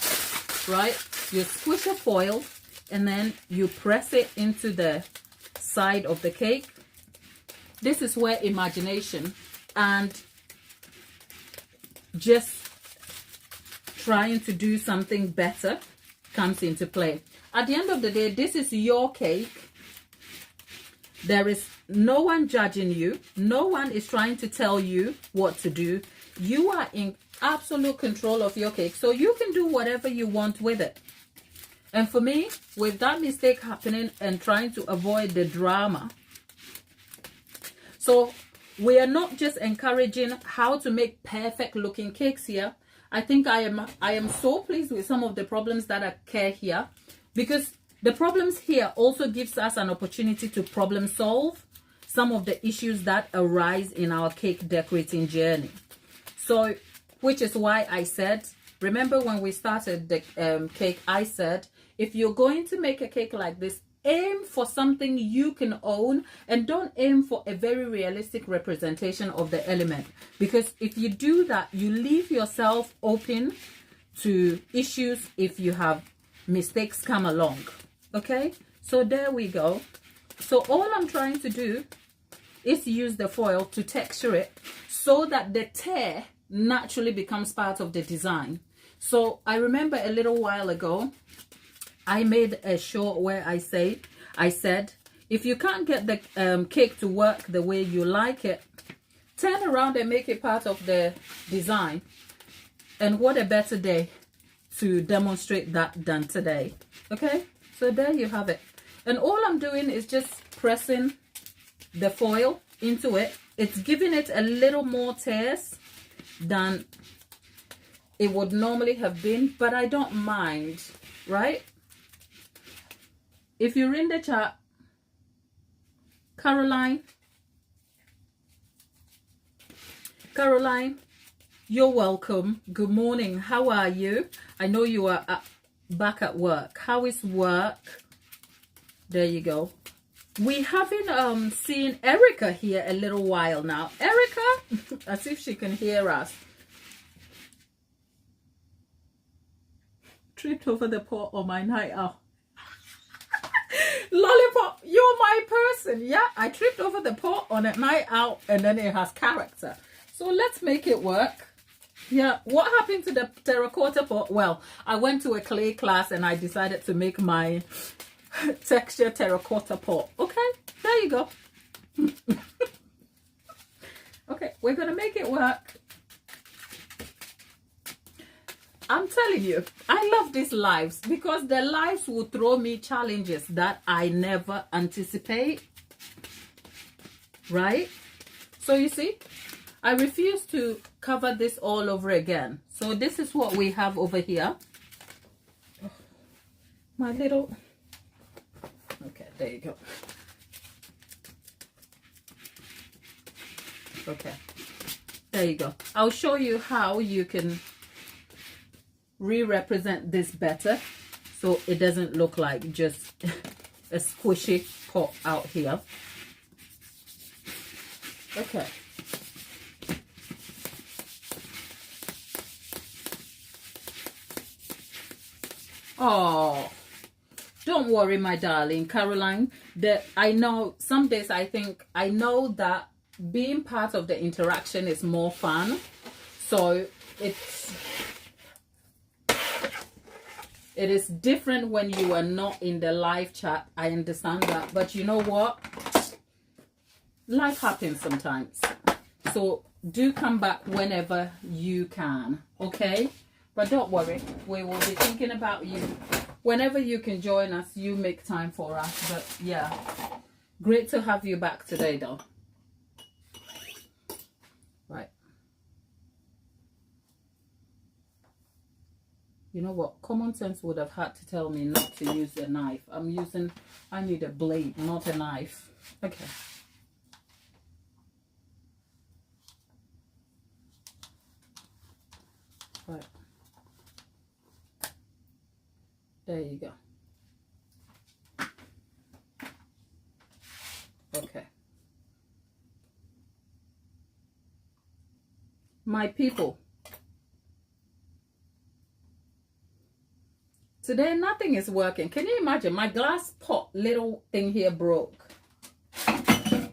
right? You squish a foil and then you press it into the side of the cake. This is where imagination and just trying to do something better comes into play. At the end of the day, this is your cake. There is no one judging you. No one is trying to tell you what to do. You are in absolute control of your cake, so you can do whatever you want with it. And for me, with that mistake happening and trying to avoid the drama, so we are not just encouraging how to make perfect looking cakes here. I think I am so pleased with some of the problems that occur here, because the problems here also gives us an opportunity to problem solve some of the issues that arise in our cake decorating journey. So, which is why I said, remember when we started the cake, I said, if you're going to make a cake like this, aim for something you can own, and don't aim for a very realistic representation of the element, because if you do that, you leave yourself open to issues if you have mistakes come along. Okay, so there we go. So all I'm trying to do is use the foil to texture it so that the tear naturally becomes part of the design. So I remember a little while ago I made a short where I said, if you can't get the cake to work the way you like it, turn around and make it part of the design. And what a better day to demonstrate that than today. Okay, so there you have it. And all I'm doing is just pressing the foil into it. It's giving it a little more tears than it would normally have been, but I don't mind, right? If you're in the chat, Caroline, you're welcome. Good morning. How are you? I know you are back at work. How is work? There you go. We haven't seen Erica here a little while now. Erica, as if she can hear us. Tripped over the pot on my night out. Lollipop, you're my person. Yeah, I tripped over the pot on a night out, and then it has character. So let's make it work. Yeah, what happened to the terracotta pot? Well, I went to a clay class and I decided to make my texture terracotta pot. Okay, there you go. Okay, we're gonna make it work. I'm telling you, I love these lives because the lives will throw me challenges that I never anticipate. Right? So you see, I refuse to cover this all over again. So this is what we have over here. My little... Okay, there you go. Okay, there you go. I'll show you how you can re-represent this better so it doesn't look like just a squishy pot out here. Okay. Oh, don't worry, my darling Caroline. I know some days I know that being part of the interaction is more fun. So it is different when you are not in the live chat. I understand that, but you know what? Life happens sometimes. So do come back whenever you can, okay? But don't worry, we will be thinking about you. Whenever you can join us, you make time for us. But yeah, great to have you back today, though. Right. You know what? Common sense would have had to tell me not to use a knife. I need a blade, not a knife. Okay. Right. There you go. Okay. My people, today nothing is working. Can you imagine? My glass pot little thing here broke.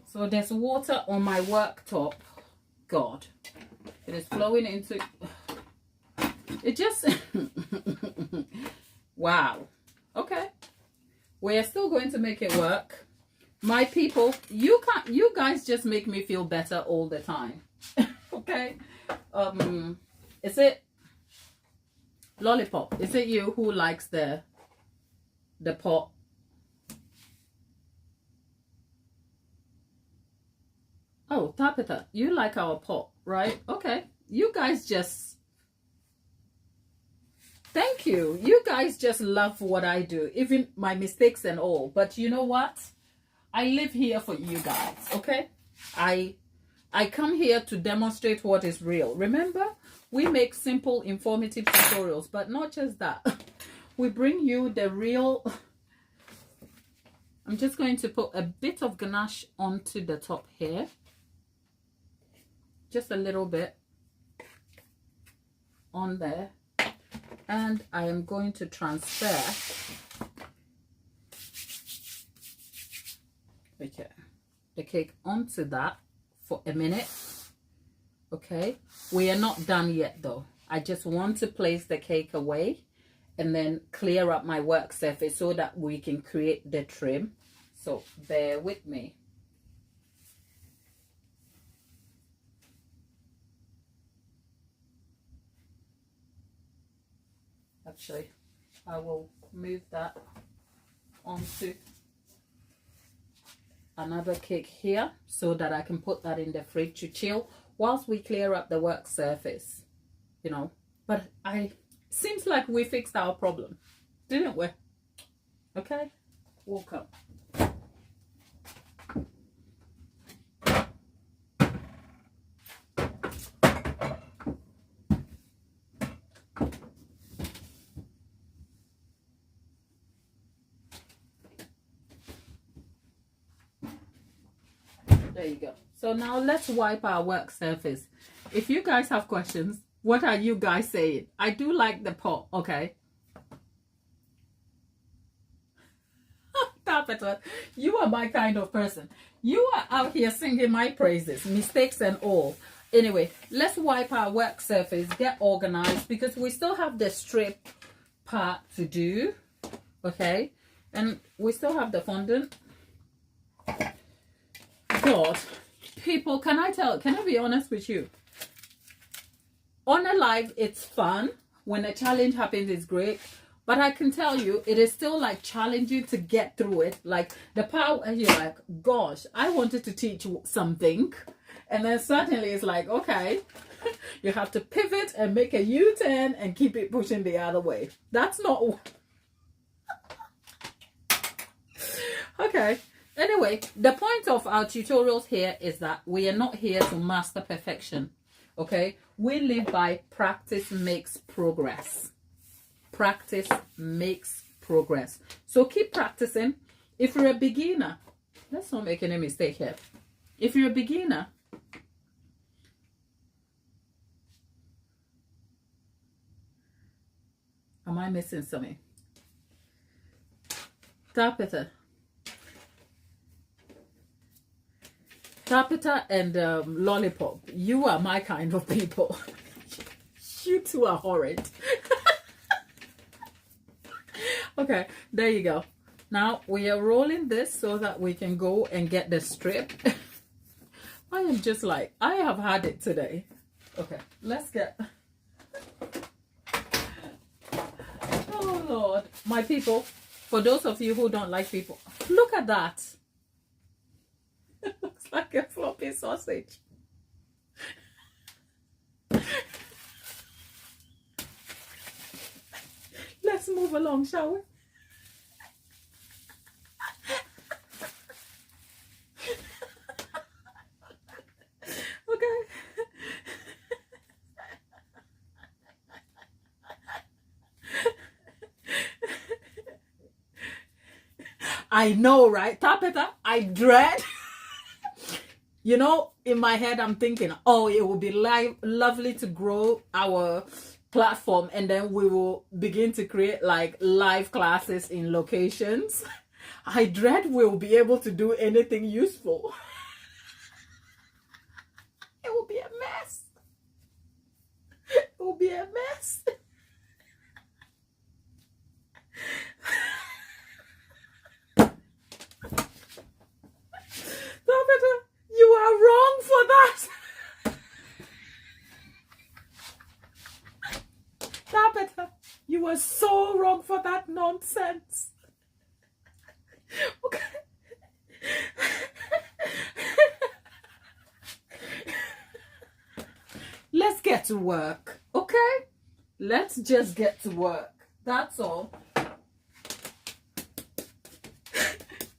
So there's water on my worktop. God. It is flowing into... It just... Wow. Okay. We are still going to make it work. My people, you guys just make me feel better all the time. Okay. Is it Lollipop? Is it you who likes the pot? Oh, Tapita, you like our pot, right? Okay. You guys just... Thank you. You guys just love what I do, even my mistakes and all. But you know what? I live here for you guys, okay? I come here to demonstrate what is real. Remember, we make simple, informative tutorials, but not just that. We bring you the real... I'm just going to put a bit of ganache onto the top here. Just a little bit on there. And I am going to transfer the cake onto that for a minute. Okay, we are not done yet though. I just want to place the cake away and then clear up my work surface so that we can create the trim. So bear with me. Actually, I will move that onto another cake here so that I can put that in the fridge to chill whilst we clear up the work surface, you know. But seems like we fixed our problem, didn't we? Okay, welcome. There you go. So now let's wipe our work surface. If you guys have questions, what are you guys saying? I do like the pot, okay? Tapeta, you are my kind of person. You are out here singing my praises, mistakes and all. Anyway, let's wipe our work surface, get organized, because we still have the strip part to do, okay? And we still have the fondant. God, people, can I be honest with you? On a live, it's fun. When a challenge happens, it's great. But I can tell you, it is still like challenging to get through it. Like the power, and you're like, gosh, I wanted to teach something. And then suddenly it's like, okay, you have to pivot and make a U-turn and keep it pushing the other way. That's not... Okay. Anyway, the point of our tutorials here is that we are not here to master perfection, okay? We live by practice makes progress. Practice makes progress. So keep practicing. If you're a beginner, let's not make any mistake here. If you're a beginner, am I missing something? Tapita. Tapita and Lollipop. You are my kind of people. You two are horrid. Okay, there you go. Now we are rolling this so that we can go and get the strip. I am just like, I have had it today. Okay, let's get... Oh, Lord. My people, for those of you who don't like people, look at that. It looks like a floppy sausage. Let's move along, shall we? Okay. I know, right? Tapeta, I dread. You know, in my head, I'm thinking, oh, it would be lovely to grow our platform, and then we will begin to create like live classes in locations. I dread we'll be able to do anything useful. It will be a mess. It will be a mess. You are wrong for that. Tabitha, you are so wrong for that nonsense. Okay. Let's get to work, okay? Let's just get to work. That's all.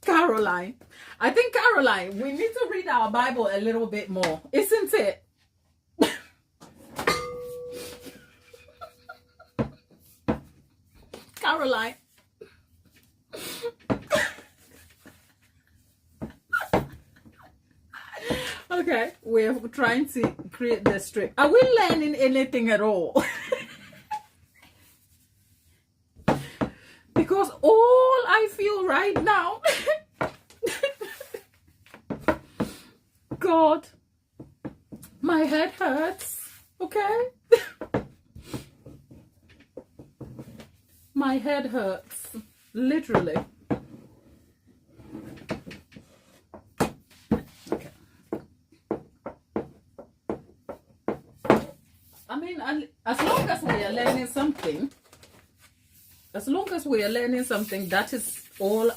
Caroline. I think, Caroline, we need to read our Bible a little bit more, isn't it? Caroline. Okay, we're trying to create the strip. Are we learning anything at all? Because all I feel right now, God, my head hurts, okay? My head hurts, literally. Okay. I mean, as long as we are learning something, that is all,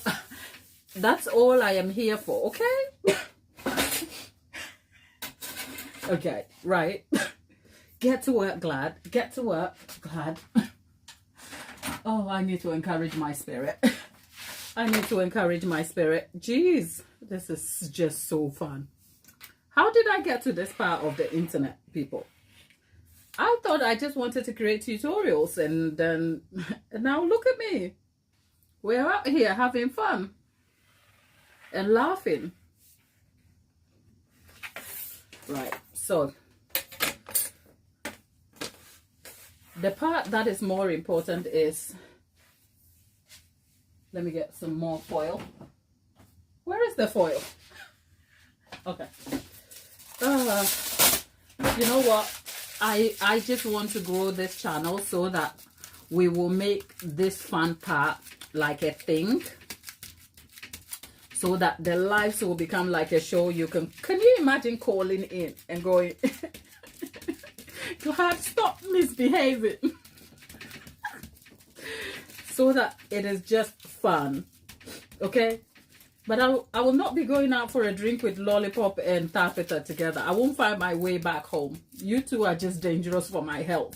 that's all I am here for, okay? Okay, right. Get to work, Glad. Get to work, Glad. Oh, I need to encourage my spirit. I need to encourage my spirit. Jeez, this is just so fun. How did I get to this part of the internet, people? I thought I just wanted to create tutorials, and then now look at me. We're out here having fun and laughing. Right, so the part that is more important is, let me get some more foil. Where is the foil? Okay. You know what? I just want to grow this channel so that we will make this fun part like a thing, so that the lives will become like a show. You can you imagine calling in and going, God, stop misbehaving. So that it is just fun, okay? But I will not be going out for a drink with Lollipop and Tapita together. I won't find my way back home. You two are just dangerous for my health.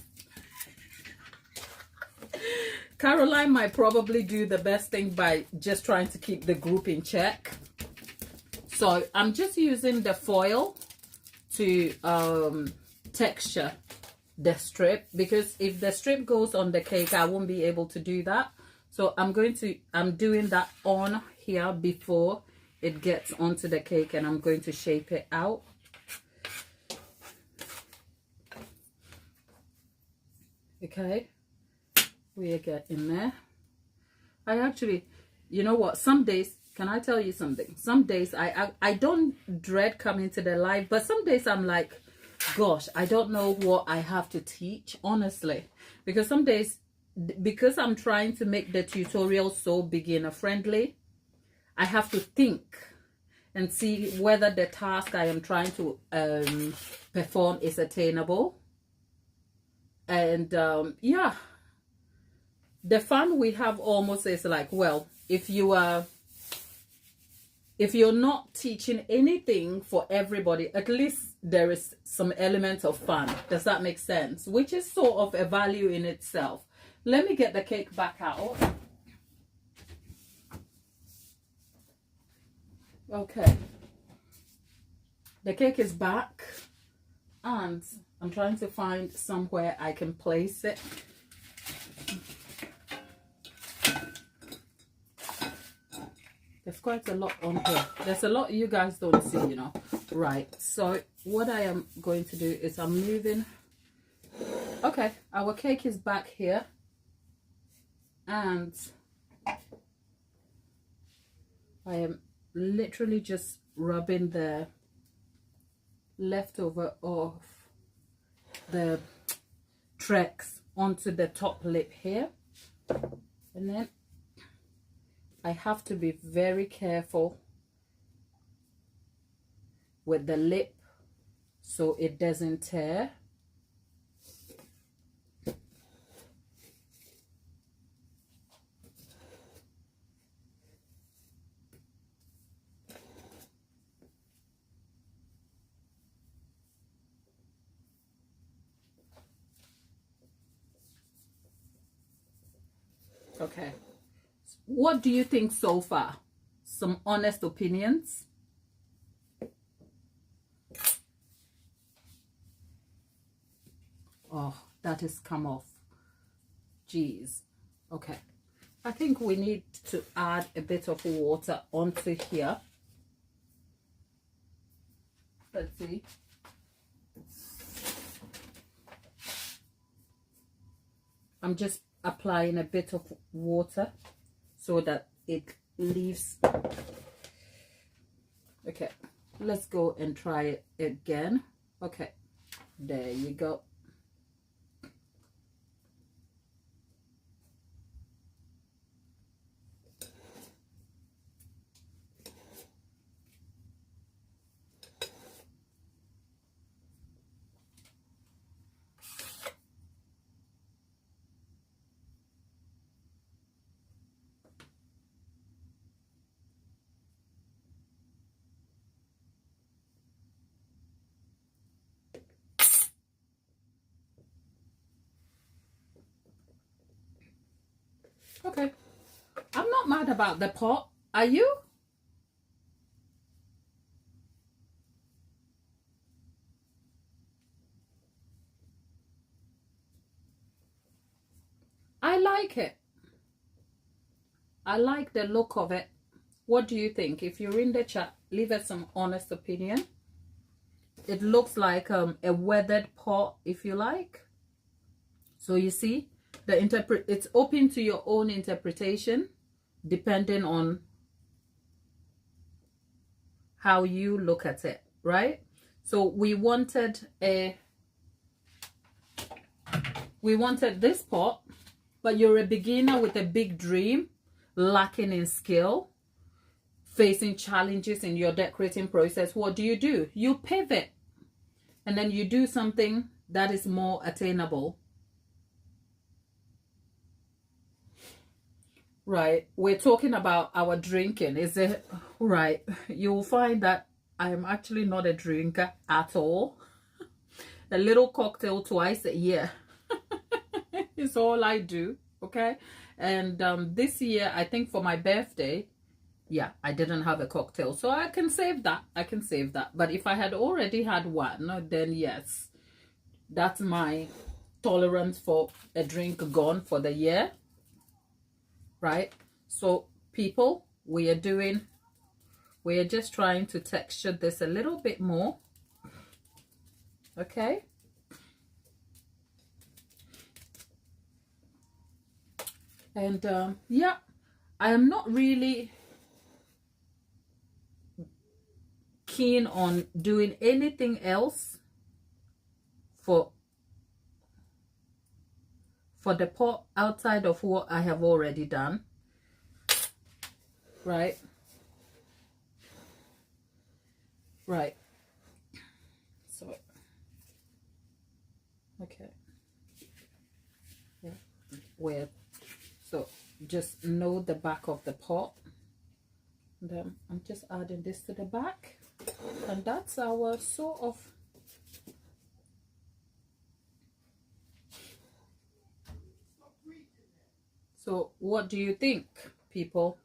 Caroline might probably do the best thing by just trying to keep the group in check. So I'm just using the foil to texture the strip, because if the strip goes on the cake, I won't be able to do that. So I'm doing that on here before it gets onto the cake, and I'm going to shape it out. Okay, we are getting there. I actually, you know what, some days, can I tell you something? Some days I don't dread coming to the live, but some days I'm like, gosh, I don't know what I have to teach, honestly. Because some days, because I'm trying to make the tutorial so beginner friendly, I have to think and see whether the task I am trying to perform is attainable. And yeah, the fun we have almost is like, well, if you're not teaching anything for everybody, at least there is some element of fun. Does that make sense? Which is sort of a value in itself. Let me get the cake back out. Okay. The cake is back. And I'm trying to find somewhere I can place it. There's quite a lot on here. There's a lot you guys don't see, you know. Right. So what I am going to do is I'm moving. Okay. Our cake is back here. And I am literally just rubbing the leftover of the Trex onto the top lip here. And then I have to be very careful with the lip so it doesn't tear. Okay. What do you think so far? Some honest opinions? Oh, that has come off. Jeez. Okay. I think we need to add a bit of water onto here. Let's see. I'm just applying a bit of water so that it leaves. Okay, let's go and try it again. Okay, there you go. Okay, I'm not mad about the pot. Are you? I like it. I like the look of it. What do you think? If you're in the chat, leave us some honest opinion. It looks like a weathered pot, if you like. So you see, it's open to your own interpretation, depending on how you look at it, right? So we wanted this pot, but you're a beginner with a big dream, lacking in skill, facing challenges in your decorating process. What do? You pivot, and then you do something that is more attainable. Right, we're talking about our drinking. Is it right? You'll find that I am actually not a drinker at all. A little cocktail twice a year is all I do. Okay, and this year, I think for my birthday, yeah, I didn't have a cocktail, so I can save that. But if I had already had one, then yes, that's my tolerance for a drink gone for the year. Right? So people, we are just trying to texture this a little bit more. Okay. And yeah, I am not really keen on doing anything else for the pot outside of what I have already done, right? So okay, yeah, where, so just know the back of the pot, and then I'm just adding this to the back, and that's our sort of so what do you think, people?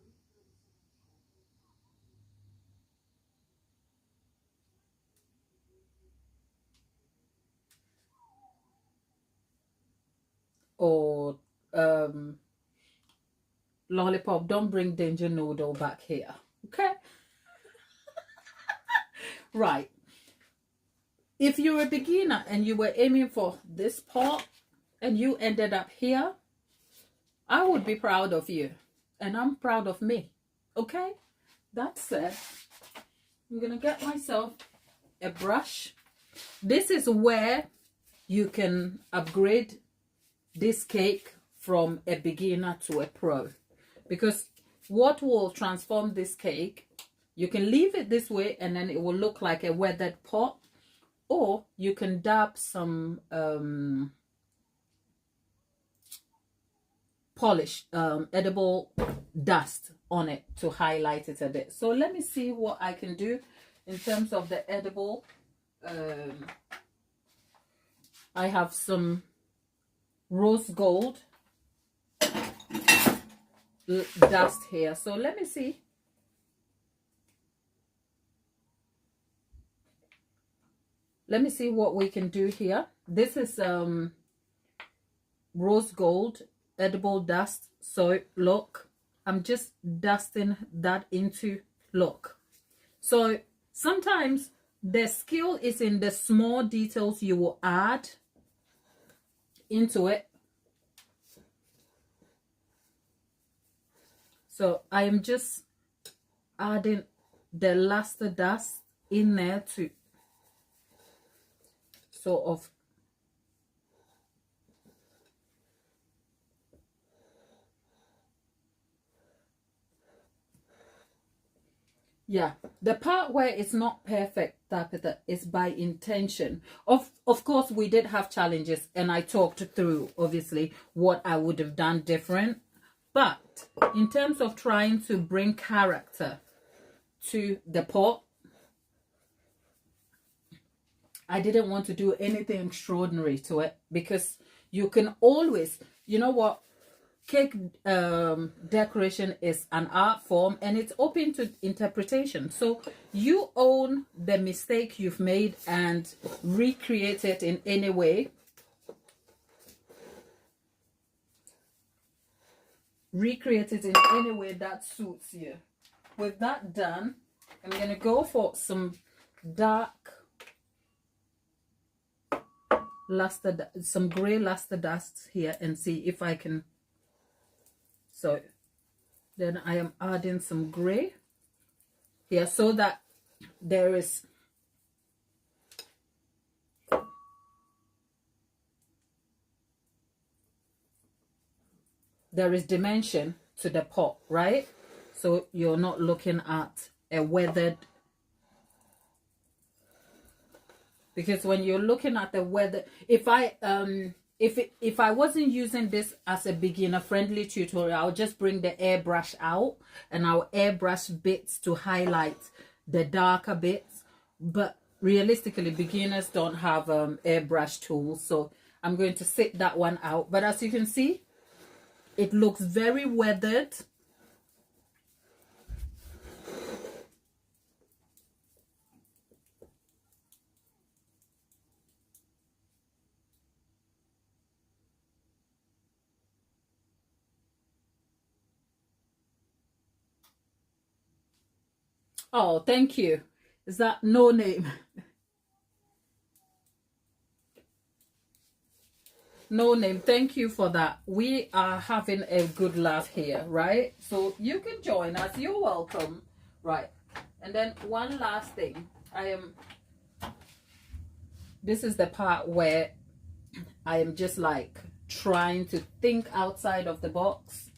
Or Lollipop, don't bring Danger Noodle back here, okay? Right, if you're a beginner and you were aiming for this pot and you ended up here, I would be proud of you, and I'm proud of me, okay? That said, I'm gonna get myself a brush. This is where you can upgrade this cake from a beginner to a pro, because what will transform this cake, you can leave it this way and then it will look like a weathered pot, or you can dab some polish edible dust on it to highlight it a bit. So let me see what I can do in terms of the edible. I have some rose gold dust here, so let me see. Let me see what we can do here. This is rose gold edible dust. So look, I'm just dusting that into, look. So sometimes the skill is in the small details you will add into it. So I am just adding the luster dust in there to sort of yeah, the part where it's not perfect, Tapita, is by intention. Of course, we did have challenges, and I talked through, obviously, what I would have done different. But in terms of trying to bring character to the pot, I didn't want to do anything extraordinary to it, because you can always, you know what, cake decoration is an art form and it's open to interpretation. So you own the mistake you've made and recreate it in any way. Recreate it in any way that suits you. With that done, I'm going to go for some dark luster, some gray luster dust here, and see if I can. So then I am adding some gray here so that there is dimension to the pot, right? So you're not looking at a weathered, because when you're looking at the weather, if I wasn't using this as a beginner friendly tutorial, I'll just bring the airbrush out and I'll airbrush bits to highlight the darker bits. But realistically, beginners don't have airbrush tools, so I'm going to sit that one out. But as you can see, it looks very weathered. Oh, thank you. Is that No Name? No name, thank you for that. We are having a good laugh here, right? So you can join us. You're welcome. Right. And then one last thing. This is the part where I am just like trying to think outside of the box.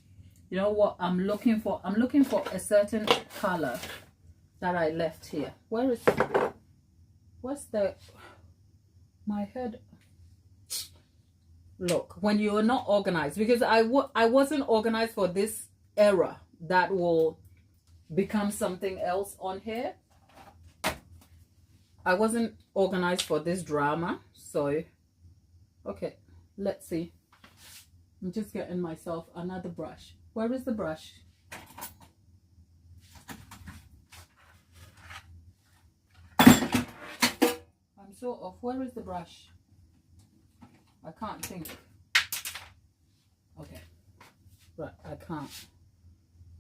You know what I'm looking for? I'm looking for a certain color that I left here. What's my head? Look, when you are not organized, because I wasn't organized for this era that will become something else on here. I wasn't organized for this drama. So, okay, let's see. I'm just getting myself another brush. Where is the brush? I'm sort of, where is the brush? I can't think. Okay. Right, I can't.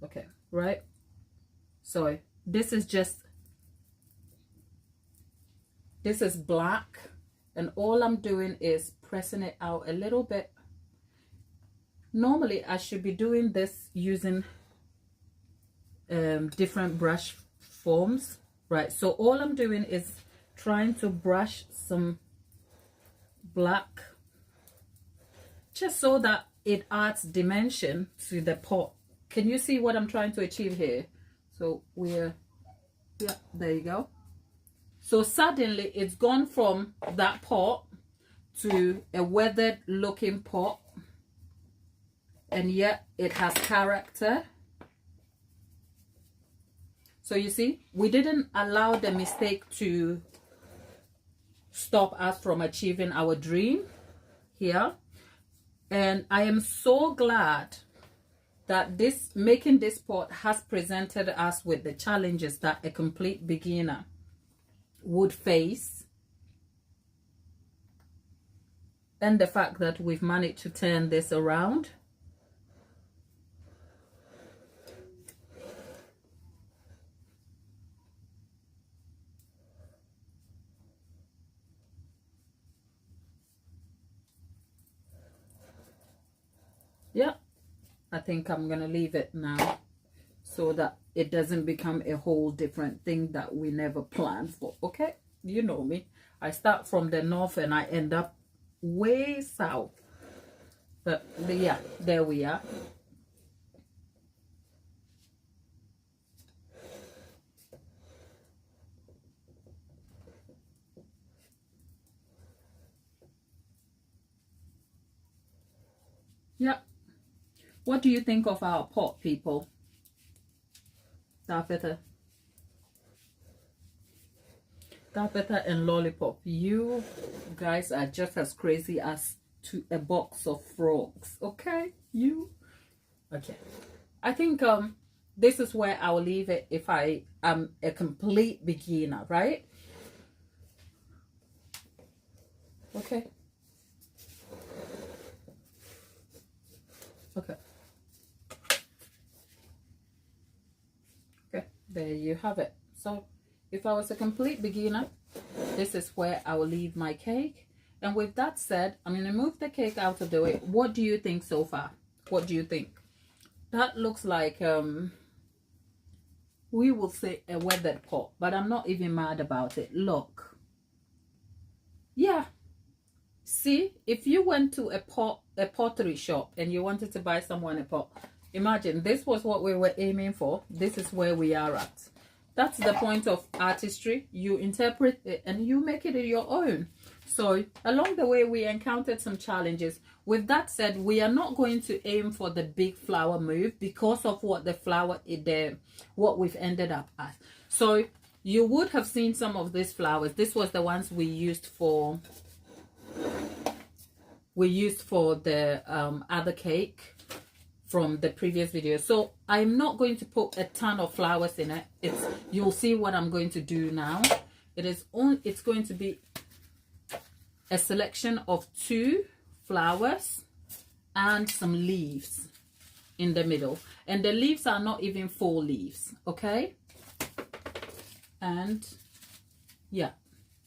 Okay, right? So this is black, and all I'm doing is pressing it out a little bit. Normally I should be doing this using different brush forms, right? So all I'm doing is trying to brush some black just so that it adds dimension to the pot. Can you see what I'm trying to achieve here? So yeah, there you go. So suddenly it's gone from that pot to a weathered looking pot, and yet it has character. So you see, we didn't allow the mistake to stop us from achieving our dream here. And I am so glad that making this pot has presented us with the challenges that a complete beginner would face, and the fact that we've managed to turn this around. Yeah, I think I'm gonna leave it now so that it doesn't become a whole different thing that we never planned for. Okay, you know me, I start from the north and I end up way south, but yeah, there we are. Yeah, what do you think of our pot, people? Taffeta and Lollipop, you guys are just as crazy as to a box of frogs. Okay, okay, I think this is where I'll leave it if I am a complete beginner, right? Okay, there you have it. So if I was a complete beginner, this is where I will leave my cake. And with that said, I'm going to move the cake out of the way. What do you think so far? What do you think? That looks like, we will say a weathered pot, but I'm not even mad about it. Look. Yeah. See, if you went to a pottery shop and you wanted to buy someone a pot, imagine this was what we were aiming for. This is where we are at. That's the point of artistry. You interpret it and you make it your own. So along the way, we encountered some challenges. With that said, we are not going to aim for the big flower move because of what the flower what we've ended up at. So you would have seen some of these flowers. This was the ones we used for the other cake from the previous video. So I'm not going to put a ton of flowers in it. You'll see what I'm going to do now. It's going to be a selection of 2 flowers and some leaves in the middle, and the leaves are not even 4 leaves. Okay, and yeah,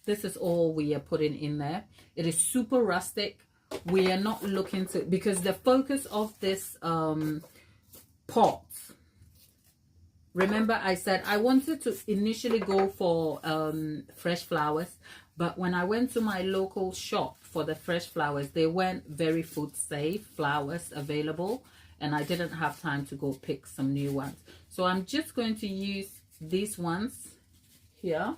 this is all we are putting in there. It is super rustic. we are not looking to, because the focus of this pot, remember I said I wanted to initially go for fresh flowers, but when I went to my local shop for the fresh flowers, they weren't very food safe flowers available, and I didn't have time to go pick some new ones. So I'm just going to use these ones here.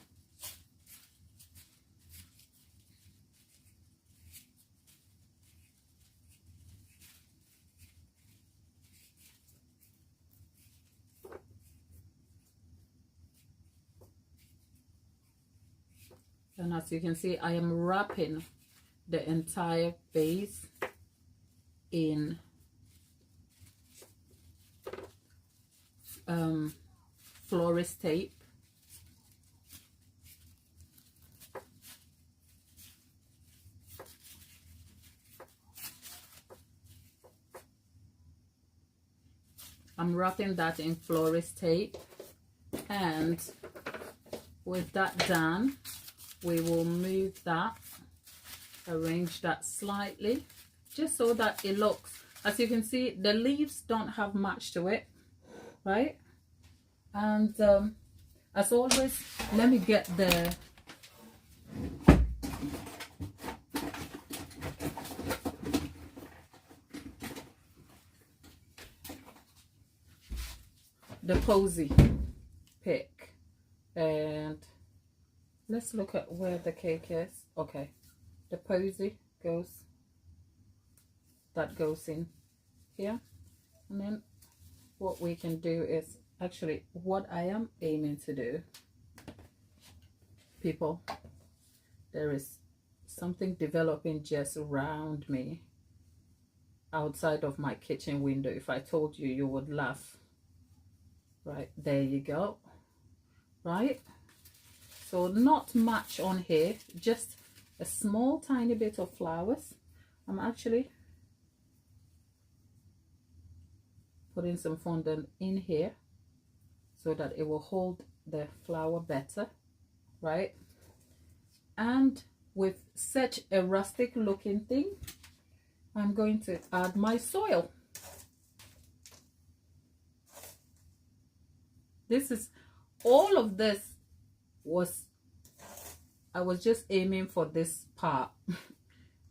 And as you can see, I am wrapping the entire base in florist tape. I'm wrapping that in florist tape, and with that done, we will move that, arrange that slightly, just so that it looks, as you can see, the leaves don't have much to it, right? And as always, let me get the posy pick, and let's look at where the cake is. Okay, the posy goes in here, and then what we can do is, actually what I am aiming to do, people, there is something developing just around me outside of my kitchen window. If I told you, you would laugh. Right, there you go. Right, so not much on here, just a small tiny bit of flowers. I'm actually putting some fondant in here so that it will hold the flower better, right? And with such a rustic looking thing, I'm going to add my soil. This is, all of this was, I was just aiming for this part,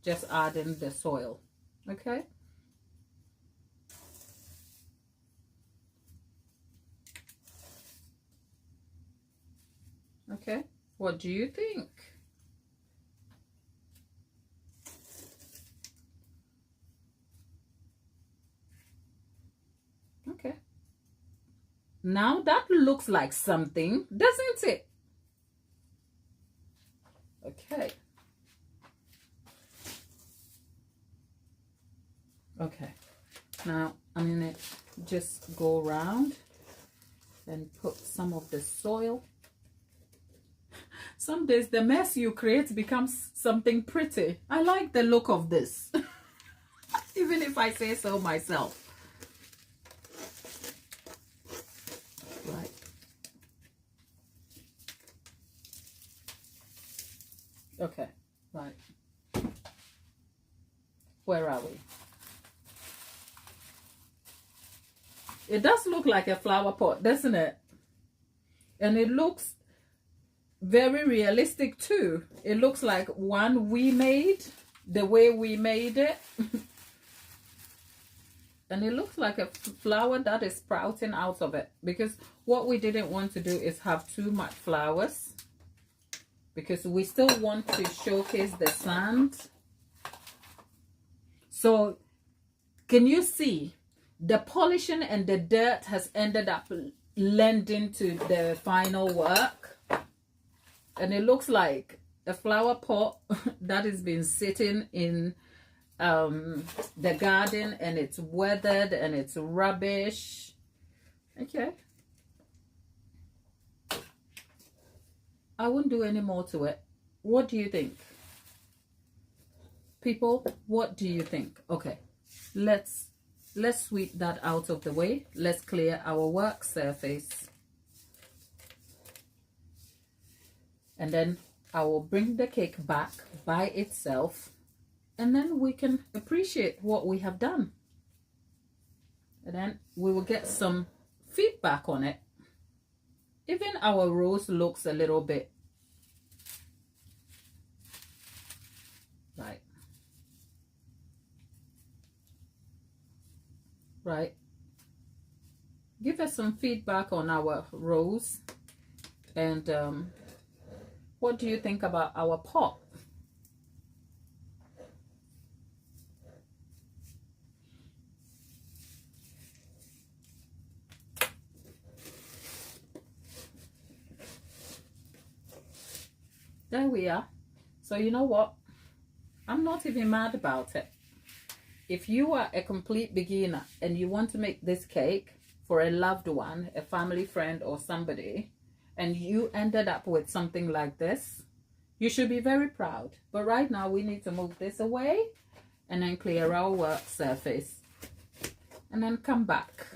just adding the soil, okay? Okay, what do you think? Okay. Now that looks like something, doesn't it? Okay. Okay. Now I'm gonna just go around and put some of the soil. Some days the mess you create becomes something pretty. I like the look of this. Even if I say so myself. Right. Okay, right. Where are we? It does look like a flower pot, doesn't it? And it looks very realistic too. It looks like one we made, the way we made it. And it looks like a flower that is sprouting out of it, because what we didn't want to do is have too much flowers, because we still want to showcase the sand. So can you see the polishing and the dirt has ended up lending to the final work? And it looks like a flower pot that has been sitting in the garden, and it's weathered and it's rubbish. Okay, I won't do any more to it. What do you think, people? What do you think? Okay, let's sweep that out of the way. Let's clear our work surface, and then I will bring the cake back by itself and then we can appreciate what we have done. And then we will get some feedback on it. Even our rose looks a little bit right. Give us some feedback on our rose, and what do you think about our pot? There we are. So you know what? I'm not even mad about it. If you are a complete beginner and you want to make this cake for a loved one, a family friend or somebody, and you ended up with something like this, you should be very proud. But right now we need to move this away and then clear our work surface and then come back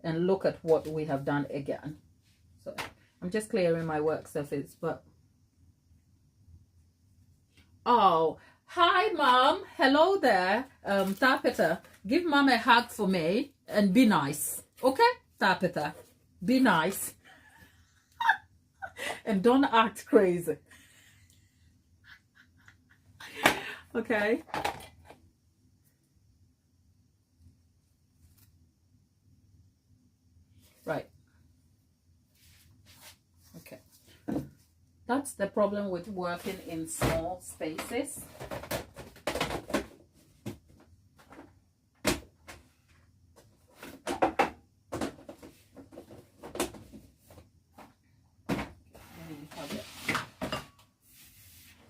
and look at what we have done again. So I'm just clearing my work surface, but oh, hi, Mom. Hello there. Tapita, give Mom a hug for me and be nice. Okay, Tapita? Be nice. And don't act crazy. Okay? Right. Okay. That's the problem with working in small spaces. Okay.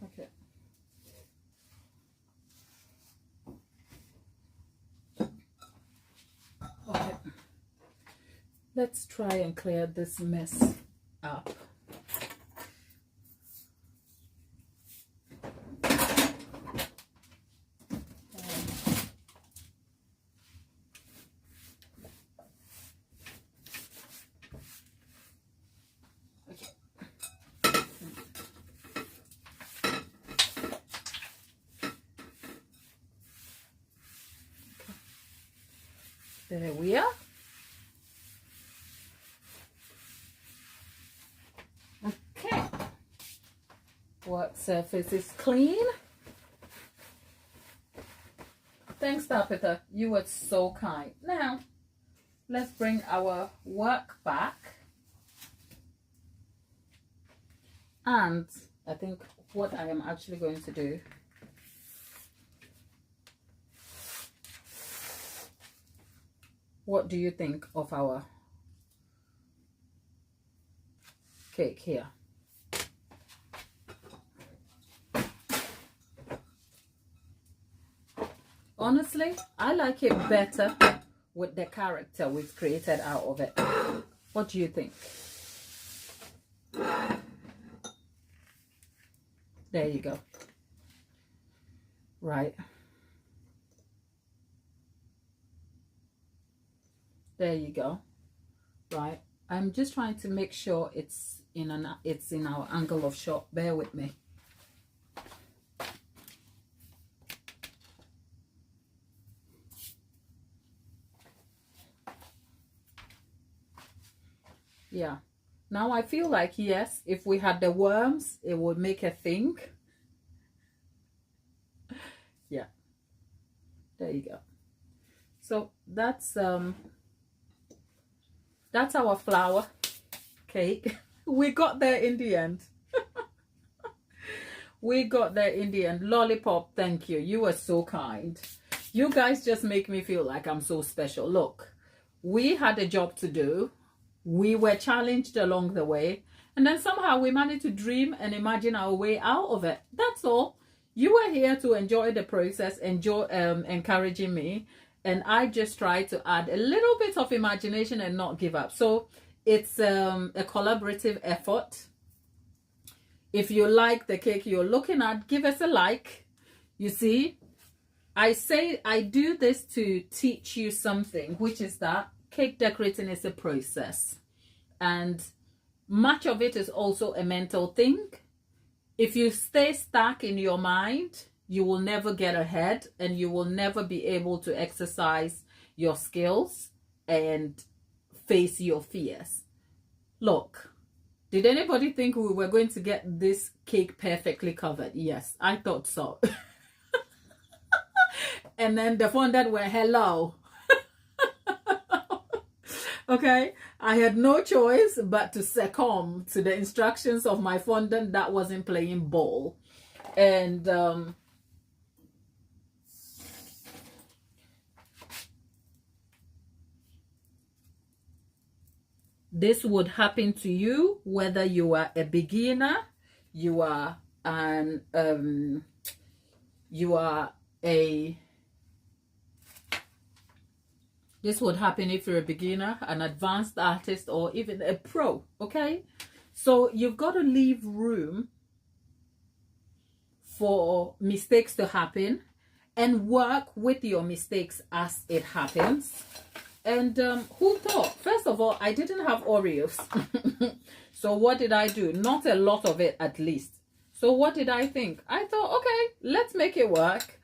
Okay. Let's try and clear this mess up. There we are. Okay. Work surface is clean. Thanks, Tapita. You were so kind. Now, let's bring our work back. And I think what I am actually going to do, what do you think of our cake here? Honestly, I like it better with the character we've created out of it. What do you think? There you go. Right. There you go. Right. I'm just trying to make sure it's in our angle of shot. Bear with me. Yeah. Now I feel like, yes, if we had the worms, it would make a thing. Yeah. There you go. So that's our flower cake. We got there in the end. We got there in the end. Lollipop, thank you. You were so kind. You guys just make me feel like I'm so special. Look, we had a job to do. We were challenged along the way. And then somehow we managed to dream and imagine our way out of it. That's all. You were here to enjoy the process, enjoy encouraging me. And I just try to add a little bit of imagination and not give up. So it's a collaborative effort. If you like the cake you're looking at, give us a like. You see, I do this to teach you something, which is that cake decorating is a process. And much of it is also a mental thing. If you stay stuck in your mind, you will never get ahead, and you will never be able to exercise your skills and face your fears. Look, did anybody think we were going to get this cake perfectly covered? Yes, I thought so. And then the fondant were hello. Okay, I had no choice but to succumb to the instructions of my fondant that wasn't playing ball. And this would happen to you whether you are a beginner, you are this would happen if you're a beginner, an advanced artist, or even a pro. Okay, so you've got to leave room for mistakes to happen and work with your mistakes as it happens. And who thought? First of all, I didn't have Oreos. So what did I do? Not a lot of it, at least. So what did I think? I thought, okay, let's make it work.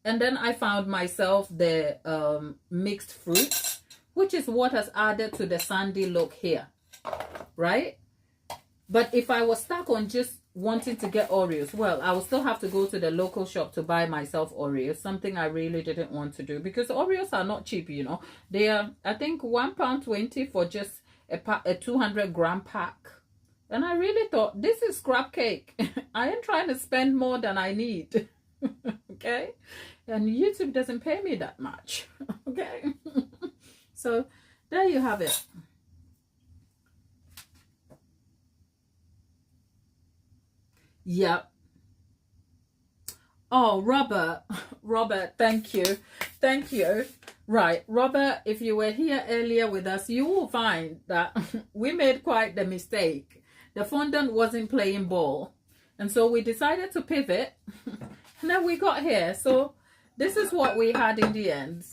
And then I found myself the mixed fruits, which is what has added to the sandy look here, right? But if I was stuck on just wanting to get Oreos, well, I will still have to go to the local shop to buy myself Oreos, something I really didn't want to do, because Oreos are not cheap, you know. They are, I think, £1.20 for just a 200-gram pack. And I really thought, this is scrap cake. I ain't trying to spend more than I need. Okay? And YouTube doesn't pay me that much. Okay? So there you have it. Yep. Oh, Robert, thank you. Right, Robert, if you were here earlier with us, you will find that we made quite the mistake. The fondant wasn't playing ball, and so we decided to pivot. And then we got here. So this is what we had in the end.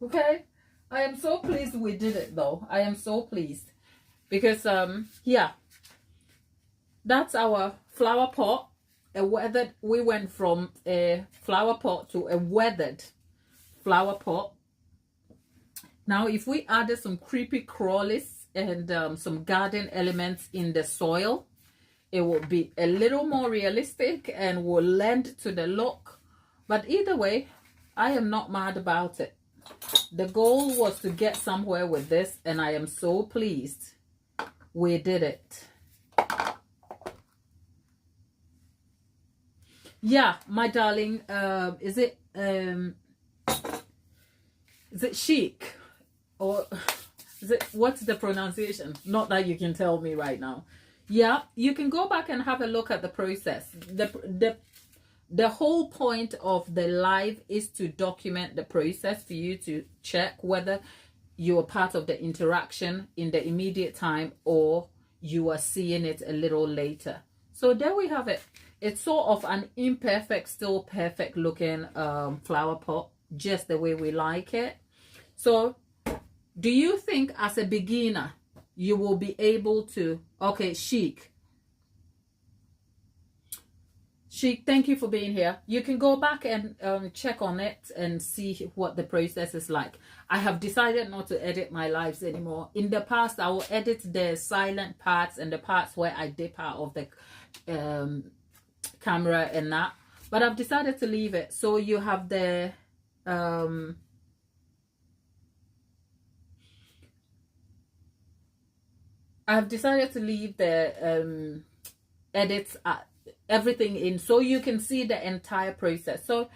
Okay, I am so pleased we did it, though. I am so pleased because yeah, that's our flower pot. We went from a flower pot to a weathered flower pot. Now, if we added some creepy crawlies and some garden elements in the soil, it will be a little more realistic and will lend to the look. But either way, I am not mad about it. The goal was to get somewhere with this, and I am so pleased we did it. Yeah, my darling, is it chic, or is it, what's the pronunciation? Not that you can tell me right now. Yeah, you can go back and have a look at the process. The whole point of the live is to document the process for you to check whether you are part of the interaction in the immediate time or you are seeing it a little later. So there we have it. It's sort of an imperfect, still perfect looking flower pot, just the way we like it. So do you think as a beginner you will be able to, okay, Chic, thank you for being here. You can go back and check on it and see what the process is like. I have decided not to edit my lives anymore. In the past, I will edit the silent parts and the parts where I dip out of the camera and that, but I've decided to leave it. So you have the I've decided to leave the edits everything in, so you can see the entire process. So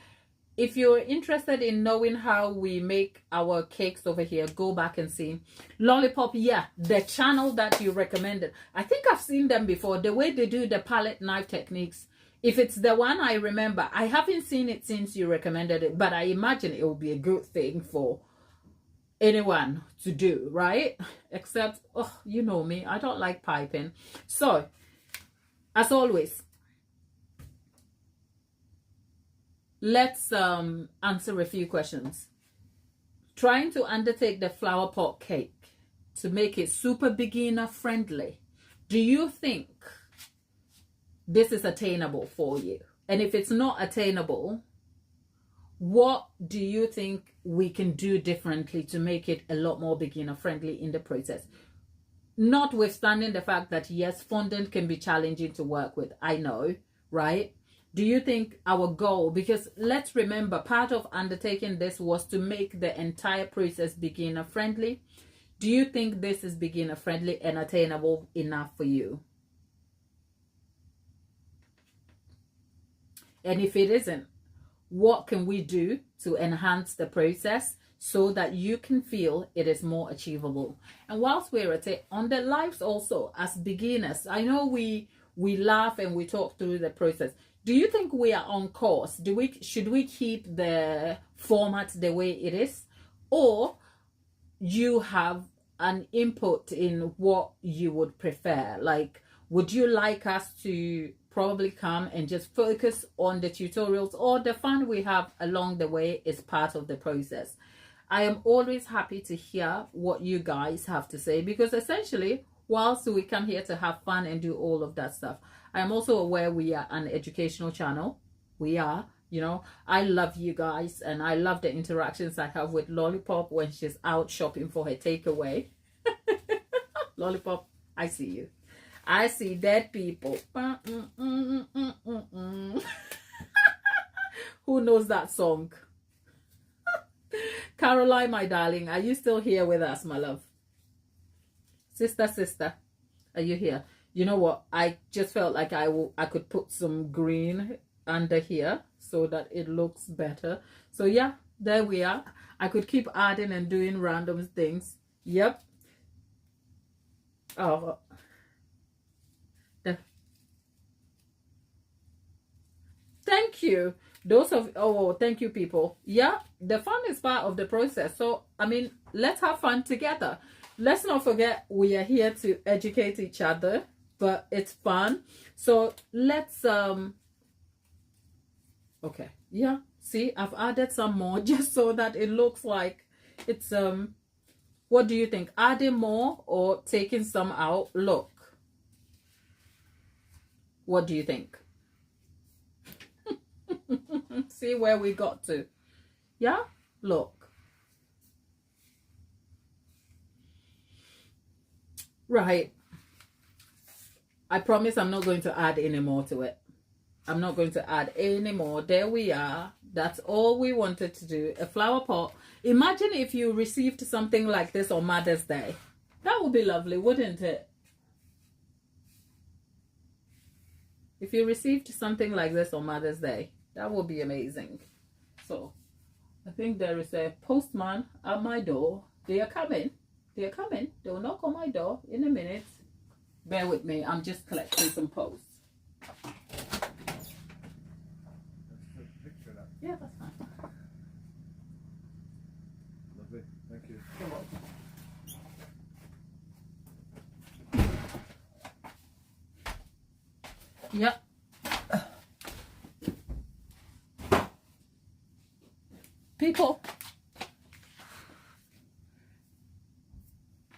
if you're interested in knowing how we make our cakes over here, go back and see. Lollipop, yeah, the channel that you recommended, I think I've seen them before, the way they do the palette knife techniques. If it's the one I remember, I haven't seen it since you recommended it, but I imagine it will be a good thing for anyone to do, right? Except, oh, you know me, I don't like piping. So as always, let's answer a few questions. Trying to undertake the flower pot cake to make it super beginner friendly, do you think this is attainable for you? And if it's not attainable, what do you think we can do differently to make it a lot more beginner friendly in the process? Notwithstanding the fact that yes, fondant can be challenging to work with, I know, right? Do you think our goal, because let's remember, part of undertaking this was to make the entire process beginner friendly. Do you think this is beginner friendly and attainable enough for you? And if it isn't, what can we do to enhance the process so that you can feel it is more achievable? And whilst we're at it, on the lives also, as beginners, I know we laugh and we talk through the process. Do you think we are on course? Should we keep the format the way it is? Or you have an input in what you would prefer? Like, would you like us to probably come and just focus on the tutorials, or the fun we have along the way is part of the process? I am always happy to hear what you guys have to say, because essentially, whilst we come here to have fun and do all of that stuff, I am also aware we are an educational channel. We are, you know, I love you guys and I love the interactions I have with Lollipop when she's out shopping for her takeaway. Lollipop, I see you. I see dead people. Who knows that song? Caroline, my darling, are you still here with us, my love? Sister, are you here? You know what? I just felt like I could put some green under here so that it looks better. So yeah, there we are. I could keep adding and doing random things. Yep. Oh. Thank you. Thank you, people. Yeah, the fun is part of the process. So, I mean, let's have fun together. Let's not forget we are here to educate each other, but it's fun. So let's, okay. Yeah, see, I've added some more just so that it looks like it's, what do you think? Adding more or taking some out? Look. What do you think? See where we got to. Yeah, look. Right. I promise I'm not going to add any more to it. I'm not going to add any more. There we are. That's all we wanted to do. A flower pot. Imagine if you received something like this on Mother's Day. That would be lovely, wouldn't it? If you received something like this on Mother's Day, that would be amazing. So, I think there is a postman at my door. They are coming. They are coming. They'll knock on my door in a minute. Bear with me. I'm just collecting some posts. Yeah, that's fine. Lovely. Thank you. You're welcome. Yep. People,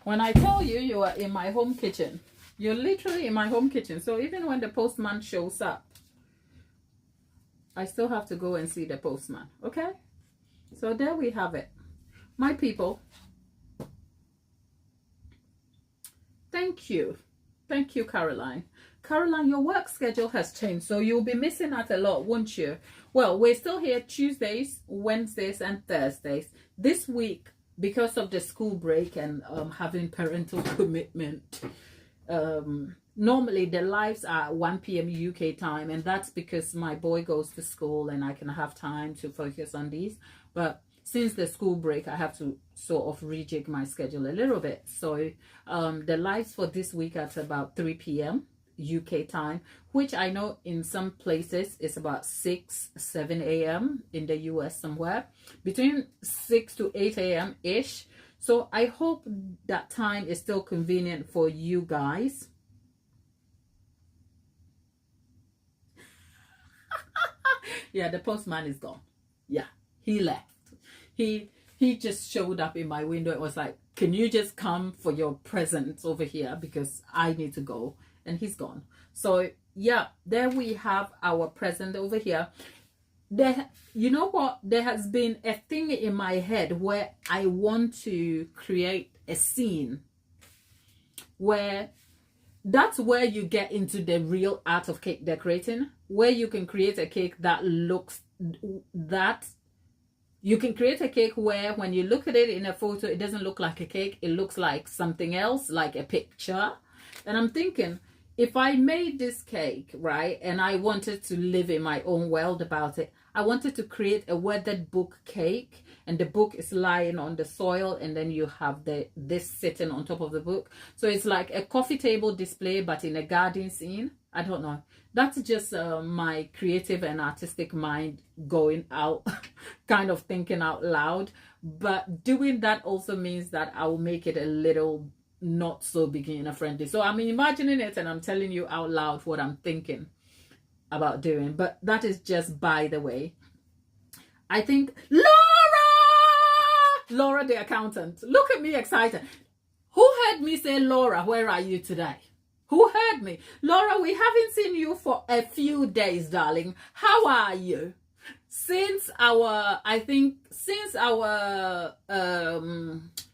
when I tell you you are in my home kitchen, you're literally in my home kitchen. So even when the postman shows up, I still have to go and see the postman. Okay? So there we have it. My people, thank you. Thank you, Caroline. Caroline, your work schedule has changed, so you'll be missing out a lot, won't you? Well, we're still here Tuesdays, Wednesdays, and Thursdays. This week, because of the school break and having parental commitment, normally the lives are 1 p.m. UK time, and that's because my boy goes to school and I can have time to focus on these. But since the school break, I have to sort of rejig my schedule a little bit. So the lives for this week are at about 3 p.m. UK time, which I know in some places is about 7 a.m. in the US somewhere, between 6 to 8 a.m. ish. So I hope that time is still convenient for you guys. Yeah, the postman is gone. Yeah, he left. He just showed up in my window and was like, can you just come for your presents over here because I need to go? And he's gone. So yeah, there we have our present over here. There, you know what? There has been a thing in my head where I want to create a scene where that's where you get into the real art of cake decorating, where you can create a cake that looks that you can create a cake where when you look at it in a photo, it doesn't look like a cake. It looks like something else, like a picture. And I'm thinking, if I made this cake, right, and I wanted to live in my own world about it, I wanted to create a weathered book cake, and the book is lying on the soil, and then you have this sitting on top of the book. So it's like a coffee table display, but in a garden scene. I don't know. That's just my creative and artistic mind going out, kind of thinking out loud. But doing that also means that I will make it a little not so beginner friendly. So I'm imagining it and I'm telling you out loud what I'm thinking about doing. But that is just by the way. I think Laura the accountant. Look at me excited. Who heard me say, Laura, where are you today? Who heard me? Laura, we haven't seen you for a few days, darling. How are you? Since our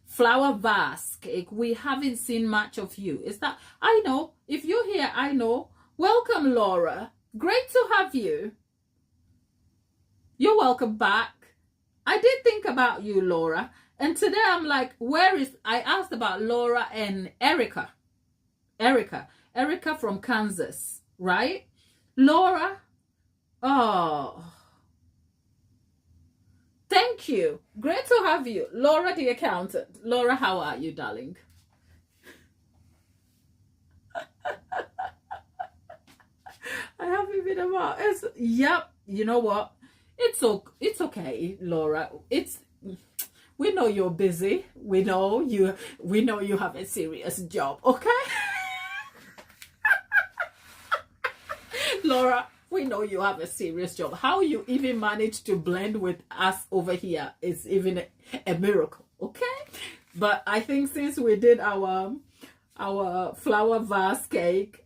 flower vase cake, we haven't seen much of you. Is that, I know, if you're here, I know. Welcome, Laura. Great to have you. You're welcome back. I did think about you, Laura. And today I'm like, I asked about Laura and Erica from Kansas, right? Laura, oh, thank you. Great to have you. Laura the accountant. Laura, how are you, darling? I haven't been about it. Yep. You know what? It's okay, Laura. We know you're busy. We know you have a serious job, okay? Laura, we know you have a serious job. How you even manage to blend with us over here is even a miracle, okay? But I think since we did our flower vase cake,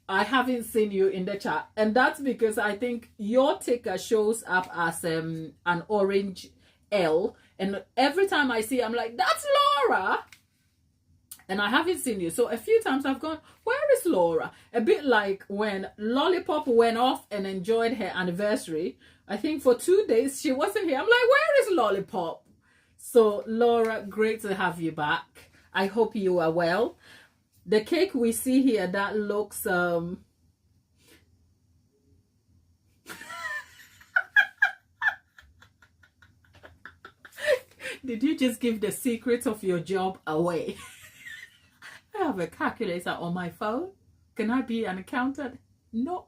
I haven't seen you in the chat. And that's because I think your ticker shows up as an orange L. And every time I see, I'm like, that's Laura. And I haven't seen you. So a few times I've gone, where is Laura? A bit like when Lollipop went off and enjoyed her anniversary. I think for 2 days she wasn't here. I'm like, where is Lollipop? So Laura, great to have you back. I hope you are well. The cake we see here, that looks Did you just give the secret of your job away? I have a calculator on my phone. Can I be an accountant? No,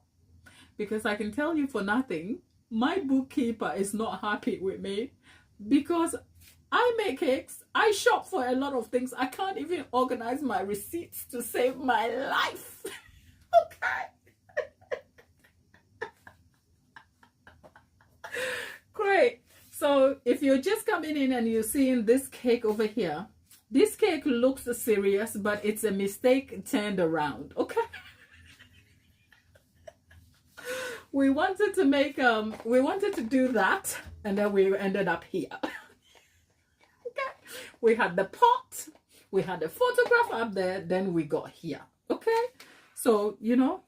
because I can tell you for nothing, my bookkeeper is not happy with me because I make cakes. I shop for a lot of things. I can't even organize my receipts to save my life. Okay. Great. So if you're just coming in and you're seeing this cake over here, this cake looks serious, but it's a mistake turned around, okay? We wanted to do that, and then we ended up here. Okay? We had the pot, we had the photograph up there, then we got here, okay? So, you know,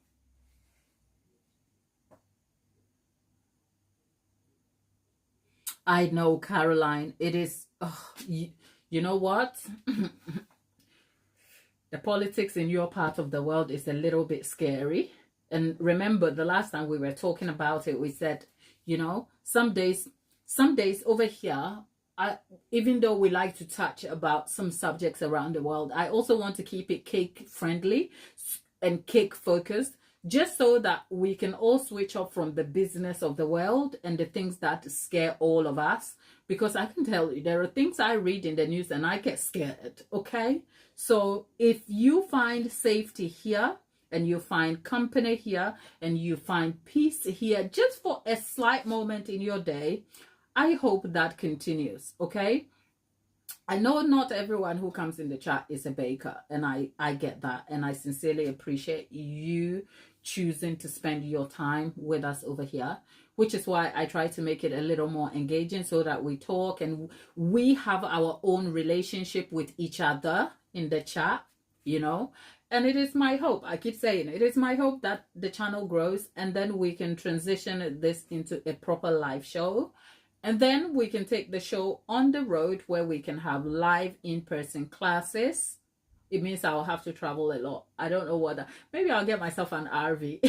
I know, Caroline, it is, you know what? The politics in your part of the world is a little bit scary. And remember, the last time we were talking about it, we said, you know, some days over here, even though we like to touch about some subjects around the world, I also want to keep it cake friendly and cake focused, just so that we can all switch off from the business of the world and the things that scare all of us. Because I can tell you, there are things I read in the news and I get scared, okay? So if you find safety here, and you find company here, and you find peace here, just for a slight moment in your day, I hope that continues, okay? I know not everyone who comes in the chat is a baker, and I get that, and I sincerely appreciate you choosing to spend your time with us over here, which is why I try to make it a little more engaging so that we talk and we have our own relationship with each other in the chat, you know. And it is my hope, I keep saying it is my hope that the channel grows and then we can transition this into a proper live show. And then we can take the show on the road where we can have live in-person classes. It means I'll have to travel a lot. I don't know what maybe I'll get myself an RV.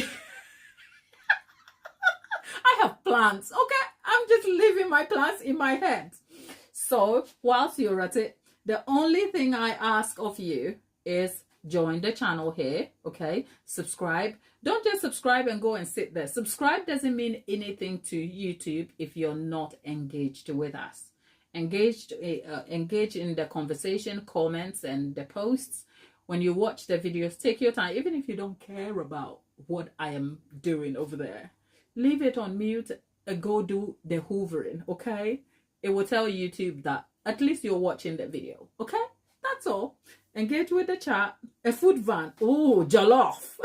I have plans, okay? I'm just living my plans in my head. So whilst you're at it, the only thing I ask of you is join the channel here, okay? Subscribe. Don't just subscribe and go and sit there. Subscribe doesn't mean anything to YouTube if you're not engaged with us. Engage in the conversation, comments, and the posts. When you watch the videos, take your time. Even if you don't care about what I am doing over there, leave it on mute and go do the hoovering, okay? It will tell YouTube that at least you're watching the video, okay? That's all. Engage with the chat. A food van. Oh, jollof.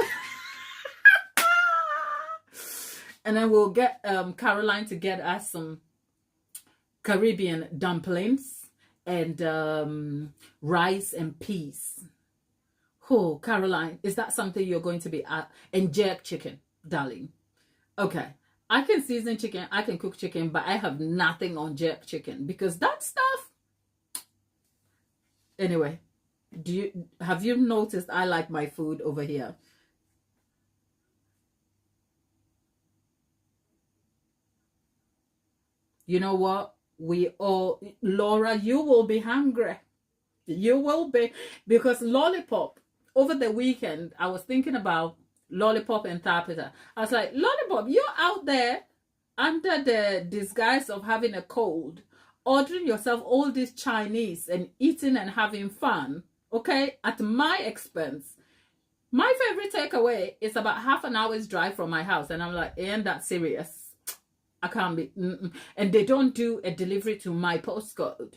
And then we'll get Caroline to get us some Caribbean dumplings and rice and peas. Oh, Caroline, is that something you're going to be at? And jerk chicken, darling. Okay. I can season chicken, I can cook chicken, but I have nothing on jerk chicken because that stuff. Anyway, have you noticed I like my food over here? You know what? Laura, you will be hungry. You will be, because Lollipop, over the weekend, I was thinking about Lollipop and Tapita. I was like, Lollipop, you're out there under the disguise of having a cold, ordering yourself all this Chinese and eating and having fun, okay, at my expense. My favorite takeaway is about half an hour's drive from my house. And I'm like, ain't that serious? I can't be. And they don't do a delivery to my postcode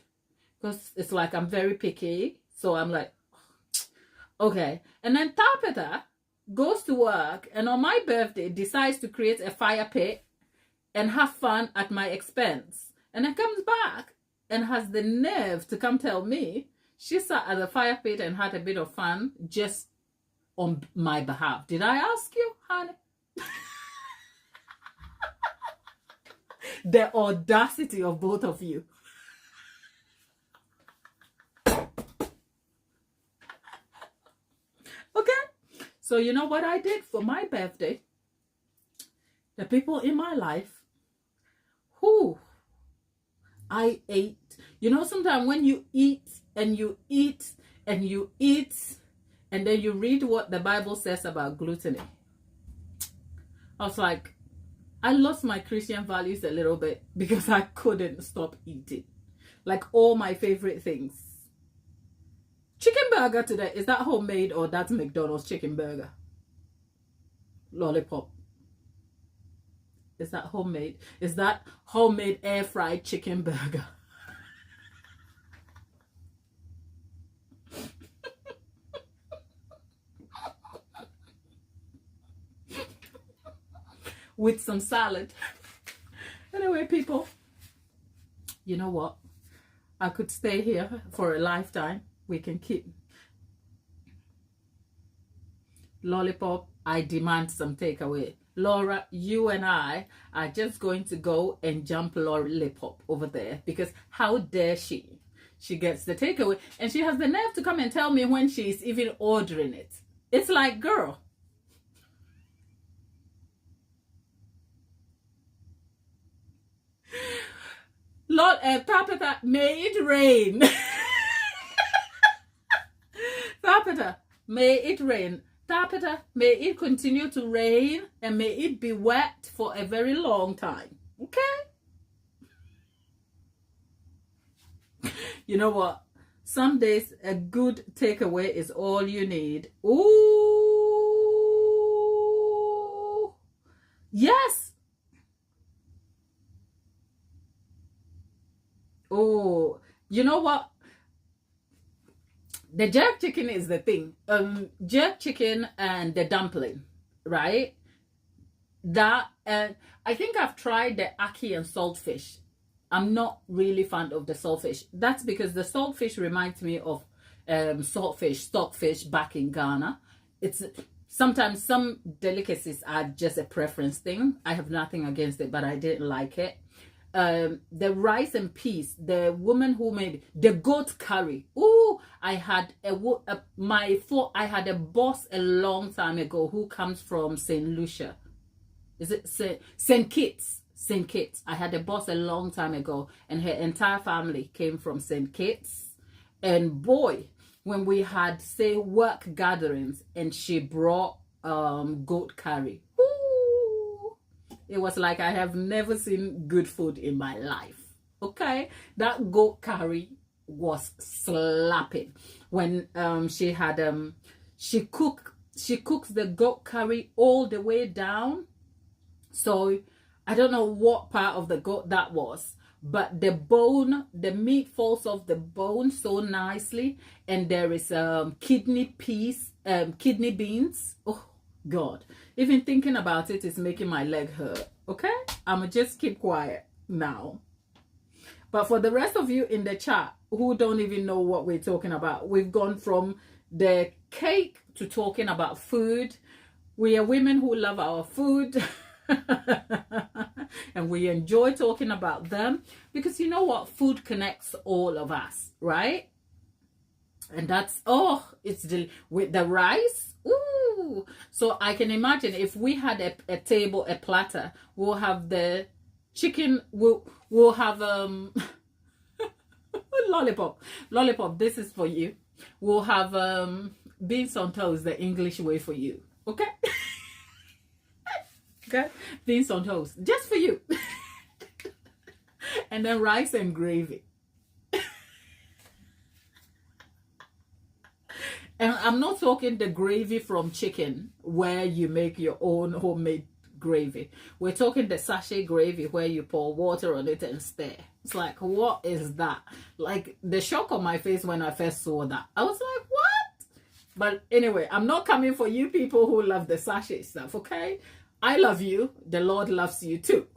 because it's like I'm very picky. So I'm like, okay. And then Tapita goes to work and on my birthday decides to create a fire pit and have fun at my expense. And then comes back and has the nerve to come tell me she sat at the fire pit and had a bit of fun just on my behalf. Did I ask you, honey? The audacity of both of you. Okay, so you know what I did for my birthday? The people in my life who I ate. You know, sometimes when you eat and you eat and you eat and then you read what the Bible says about gluttony, I was like, I lost my Christian values a little bit because I couldn't stop eating. Like all my favorite things. Chicken burger today, is that homemade or that's McDonald's chicken burger? Lollipop. Is that homemade? Is that homemade air fried chicken burger? With some salad. Anyway, people, you know what? I could stay here for a lifetime. We can keep. Lollipop, I demand some takeaway. Laura, you and I are just going to go and jump Lollipop over there because how dare she? She gets the takeaway and she has the nerve to come and tell me when she's even ordering it. It's like, girl. Lord, Tapita, may it rain. Tapita, may it rain. Tapita, may it continue to rain and may it be wet for a very long time. Okay? You know what? Some days a good takeaway is all you need. Ooh. Yes. Oh, you know what? The jerk chicken is the thing. Jerk chicken and the dumpling right? That, and I think I've tried the ackee and saltfish. I'm not really fond of the saltfish. That's because the saltfish reminds me of saltfish, stockfish back in Ghana. It's sometimes some delicacies are just a preference thing. I have nothing against it, but I didn't like it. The rice and peas, the woman who made the goat curry. Ooh, I had I had a boss a long time ago who comes from St. Lucia. Is it St. Kitts? St. Kitts. I had a boss a long time ago, and her entire family came from St. Kitts. And boy, when we had, say, work gatherings, and she brought goat curry. Ooh, it was like I have never seen good food in my life. Okay, that goat curry was slapping. When she had she cooks the goat curry all the way down. So I don't know what part of the goat that was, but the bone, the meat falls off the bone so nicely, and there is kidney beans. Oh God, even thinking about it is making my leg hurt. Okay, I'ma just keep quiet now. But for the rest of you in the chat who don't even know what we're talking about, we've gone from the cake to talking about food. We are women who love our food. And we enjoy talking about them because you know what, food connects all of us, right? And that's, oh, it's with the rice. Ooh, so I can imagine if we had a table, a platter, we'll have the chicken, we'll have lollipop, this is for you. We'll have beans on toast, the English way for you, okay? Okay, beans on toast, just for you. And then rice and gravy. And I'm not talking the gravy from chicken where you make your own homemade gravy. We're talking the sachet gravy where you pour water on it and stir. It's like, what is that? Like, the shock on my face when I first saw that, I was like, what? But anyway, I'm not coming for you people who love the sachet stuff, okay? I love you. The Lord loves you too.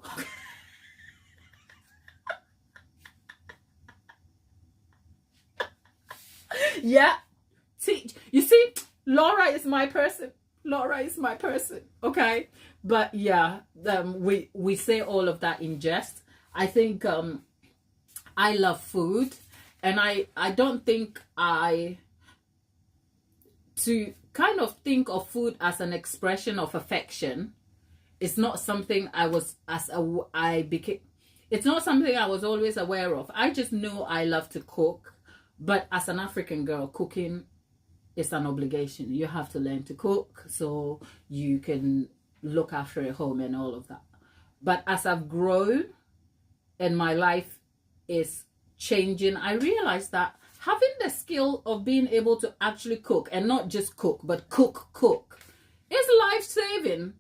Yeah. See, you see, Laura is my person. Laura is my person. Okay. But yeah, we say all of that in jest. I think I love food, and I don't think to kind of think of food as an expression of affection. It's not something it's not something I was always aware of. I just know I love to cook, but as an African girl, cooking is an obligation. You have to learn to cook so you can look after a home and all of that. But as I've grown and my life is changing, I realized that having the skill of being able to actually cook, and not just cook, but cook, is life-saving.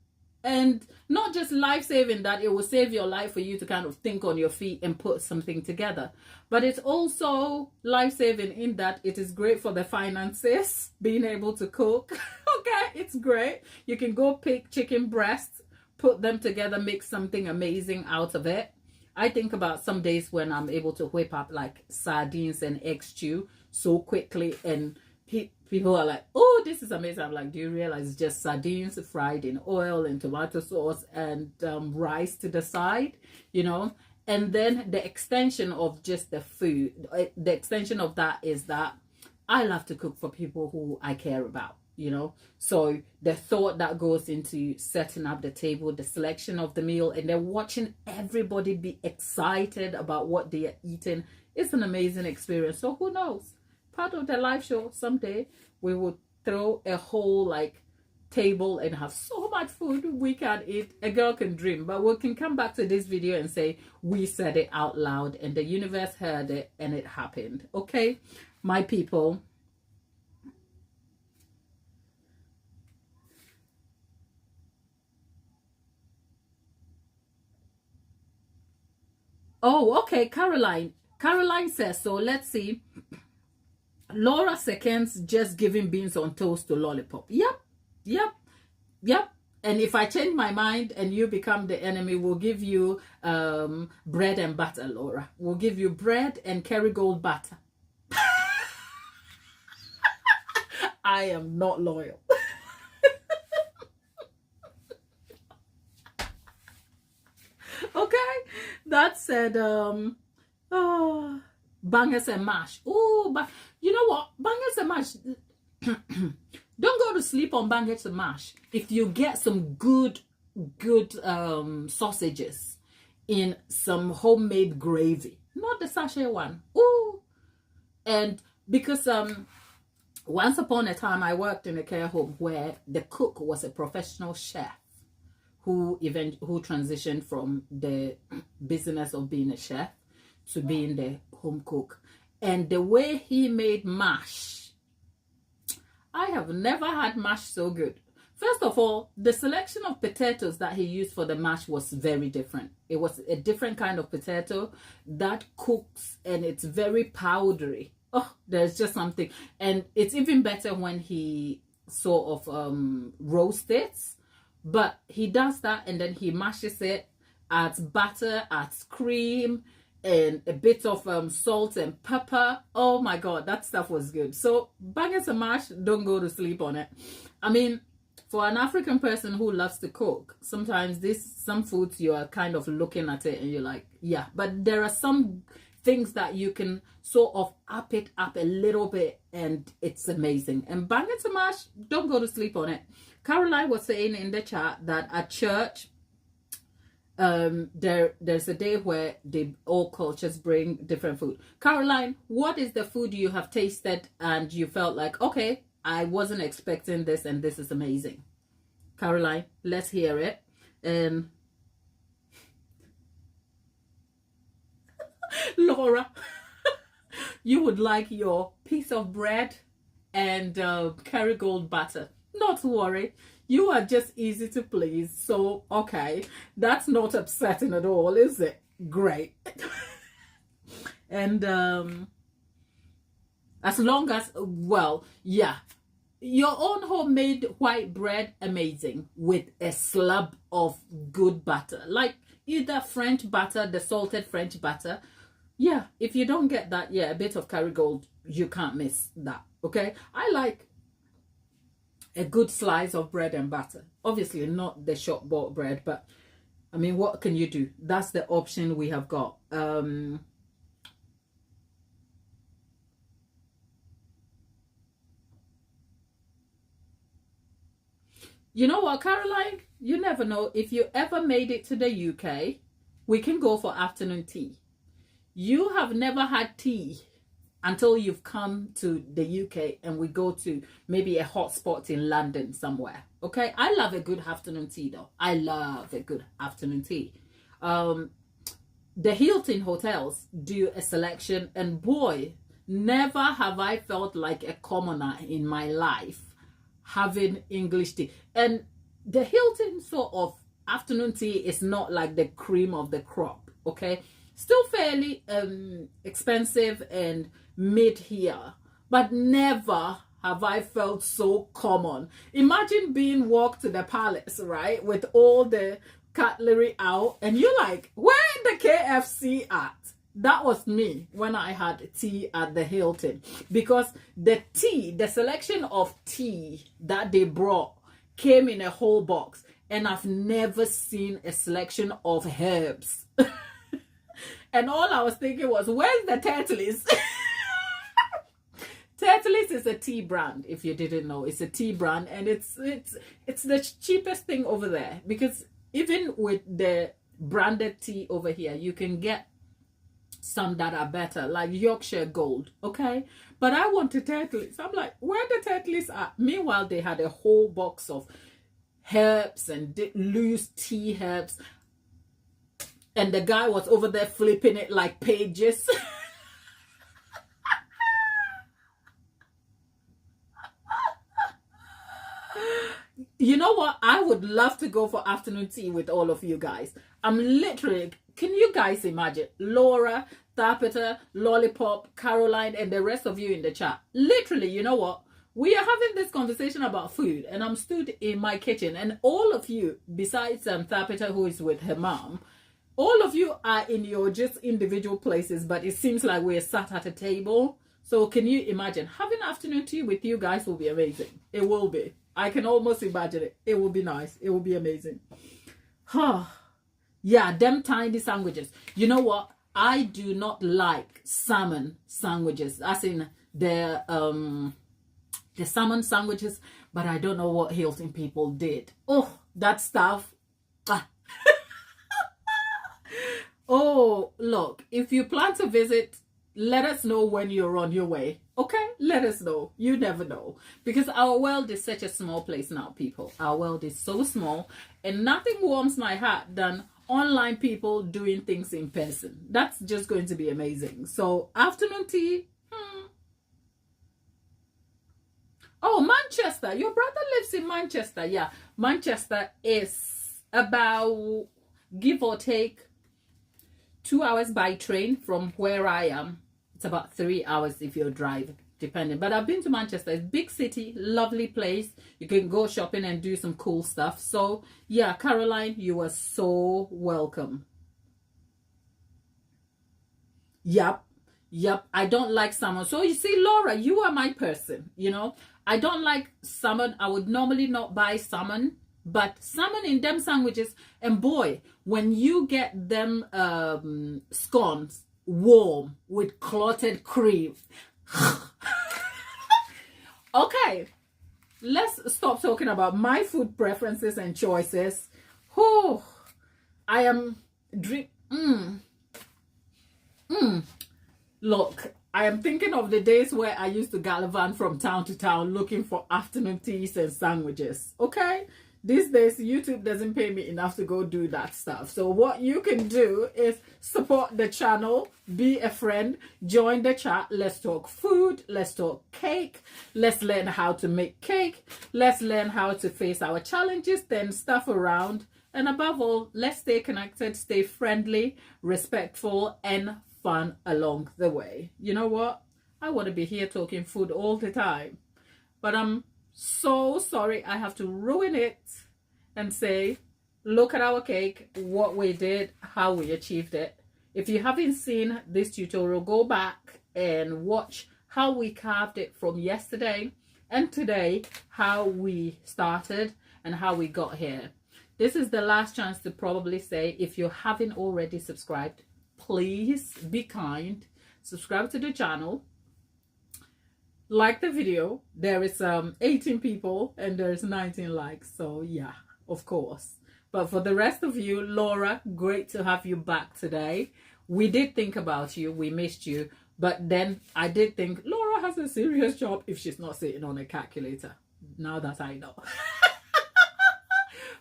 And not just life-saving that it will save your life for you to kind of think on your feet and put something together, but it's also life-saving in that it is great for the finances, being able to cook. Okay, it's great. You can go pick chicken breasts, put them together, make something amazing out of it. I think about some days when I'm able to whip up like sardines and egg stew so quickly, and people are like, oh, this is amazing. I'm like, do you realize it's just sardines fried in oil and tomato sauce and rice to the side, you know? And then the extension of just the food, the extension of that is that I love to cook for people who I care about, you know? So the thought that goes into setting up the table, the selection of the meal, and then watching everybody be excited about what they are eating is an amazing experience. So who knows? Part of the live show someday we will throw a whole like table and have so much food we can eat. A girl can dream, but we can come back to this video and say we said it out loud and the universe heard it and it happened. Okay, my people. Oh, okay, Caroline says so. Let's see. Laura seconds just giving beans on toast to lollipop. Yep. And if I change my mind and you become the enemy, we'll give you bread and butter, Laura. We'll give you bread and Kerrygold butter. I am not loyal. Okay, that said, bangers and mash. Oh, but you know what? Bangers and mash. Don't go to sleep on bangers and mash. If you get some good sausages in some homemade gravy, not the sachet one. Ooh, and because once upon a time I worked in a care home where the cook was a professional chef who transitioned from the business of being a chef to being the home cook. And the way he made mash, I have never had mash so good. First of all, the selection of potatoes that he used for the mash was very different. It was a different kind of potato that cooks and it's very powdery. Oh, there's just something. And it's even better when he sort of roasts it. But he does that and then he mashes it, adds butter, adds cream, and a bit of salt and pepper. Oh my God, that stuff was good. So bangers and mash, don't go to sleep on it. I mean, for an African person who loves to cook, sometimes some foods you are kind of looking at it and you're like, yeah. But there are some things that you can sort of up it up a little bit and it's amazing. And bangers and mash, don't go to sleep on it. Caroline was saying in the chat that at church, there's a day where all cultures bring different food. Caroline, what is the food you have tasted and you felt like, okay, I wasn't expecting this and this is amazing? Caroline, let's hear it. And Laura, you would like your piece of bread and Kerrygold butter. Not to worry, you are just easy to please. So, okay, that's not upsetting at all, is it? Great. And as long as, well, yeah, your own homemade white bread, amazing, with a slab of good butter, like either French butter, the salted French butter. Yeah, if you don't get that, yeah, a bit of Kerrygold, you can't miss that. Okay, I like a good slice of bread and butter. Obviously not the shop bought bread, but I mean, what can you do? That's the option we have got. You know what, Caroline? You never know. If you ever made it to the UK, we can go for afternoon tea. You have never had tea until you've come to the UK and we go to maybe a hot spot in London somewhere. Okay, I love a good afternoon tea though. I love a good afternoon tea. The Hilton hotels do a selection, and boy, never have I felt like a commoner in my life having English tea. And the Hilton sort of afternoon tea is not like the cream of the crop. Okay, still fairly expensive and mid here, but never have I felt so common. Imagine being walked to the palace, right, with all the cutlery out, and you're like, where is the KFC at? That was me when I had tea at the Hilton, because the selection of tea that they brought came in a whole box, and I've never seen a selection of herbs. And all I was thinking was, where's the Turtles? Turtles is a tea brand, if you didn't know. It's a tea brand, and it's the cheapest thing over there, because even with the branded tea over here, you can get some that are better, like Yorkshire Gold, okay? But I wanted Turtles. I'm like, where the Turtles are? Meanwhile, they had a whole box of herbs and loose tea herbs, and the guy was over there flipping it like pages. You know what? I would love to go for afternoon tea with all of you guys. I'm literally, can you guys imagine? Laura, Thapita, Lollipop, Caroline, and the rest of you in the chat. Literally, you know what? we are having this conversation about food, and I'm stood in my kitchen, and all of you, besides Thapita, who is with her mom, all of you are in your just individual places, but it seems like we're sat at a table. So can you imagine having afternoon tea with you guys? Will be amazing. It will be. I can almost imagine it. It will be nice. It will be amazing. Yeah, them tiny sandwiches. You know what? I do not like salmon sandwiches, as in the salmon sandwiches, but I don't know what Hilton people did. Oh, that stuff. Ah. Oh, look, if you plan to visit, let us know when you're on your way. Okay, let us know. You never know, because our world is such a small place now, people. Our world is so small, and nothing warms my heart than online people doing things in person. That's just going to be amazing. So afternoon tea. Oh, Manchester. Your brother lives in Manchester. Yeah, Manchester is about, give or take, 2 hours by train from where I am. It's about 3 hours if you drive, depending. But I've been to Manchester. It's a big city, lovely place. You can go shopping and do some cool stuff. So yeah, Caroline, you are so welcome. Yep. I don't like salmon. So you see, Laura, you are my person. You know, I don't like salmon. I would normally not buy salmon, but salmon in them sandwiches. And boy, when you get them scones warm with clotted cream. Okay, let's stop talking about my food preferences and choices. Oh, I am Look, I am thinking of the days where I used to gallivant from town to town looking for afternoon teas and sandwiches. Okay, these days YouTube doesn't pay me enough to go do that stuff. So what you can do is support the channel, be a friend, join the chat. Let's talk food, let's talk cake, let's learn how to make cake, let's learn how to face our challenges, then stuff around, and above all, let's stay connected, stay friendly, respectful, and fun along the way. You know what? I want to be here talking food all the time, but I'm so sorry I have to ruin it and say, look at our cake, what we did, how we achieved it. If you haven't seen this tutorial, go back and watch how we carved it from yesterday and today, how we started and how we got here. This is the last chance to probably say, if you haven't already subscribed, please be kind, subscribe to the channel, like the video. There is 18 people and there's 19 likes, so yeah, of course. But for the rest of you, Laura, great to have you back today. We did think about you, we missed you, but then I did think Laura has a serious job if she's not sitting on a calculator, now that I know.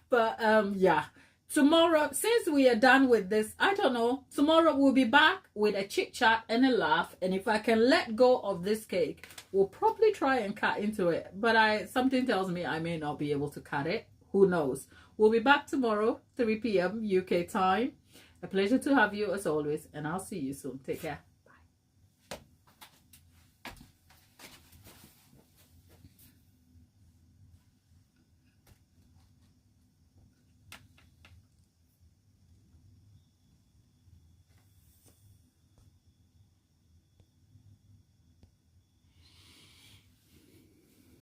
But yeah, tomorrow, since we are done with this, I don't know, tomorrow we'll be back with a chit chat and a laugh. And if I can let go of this cake, we'll probably try and cut into it. But something tells me I may not be able to cut it. Who knows? We'll be back tomorrow, 3 p.m. UK time. A pleasure to have you as always. And I'll see you soon. Take care.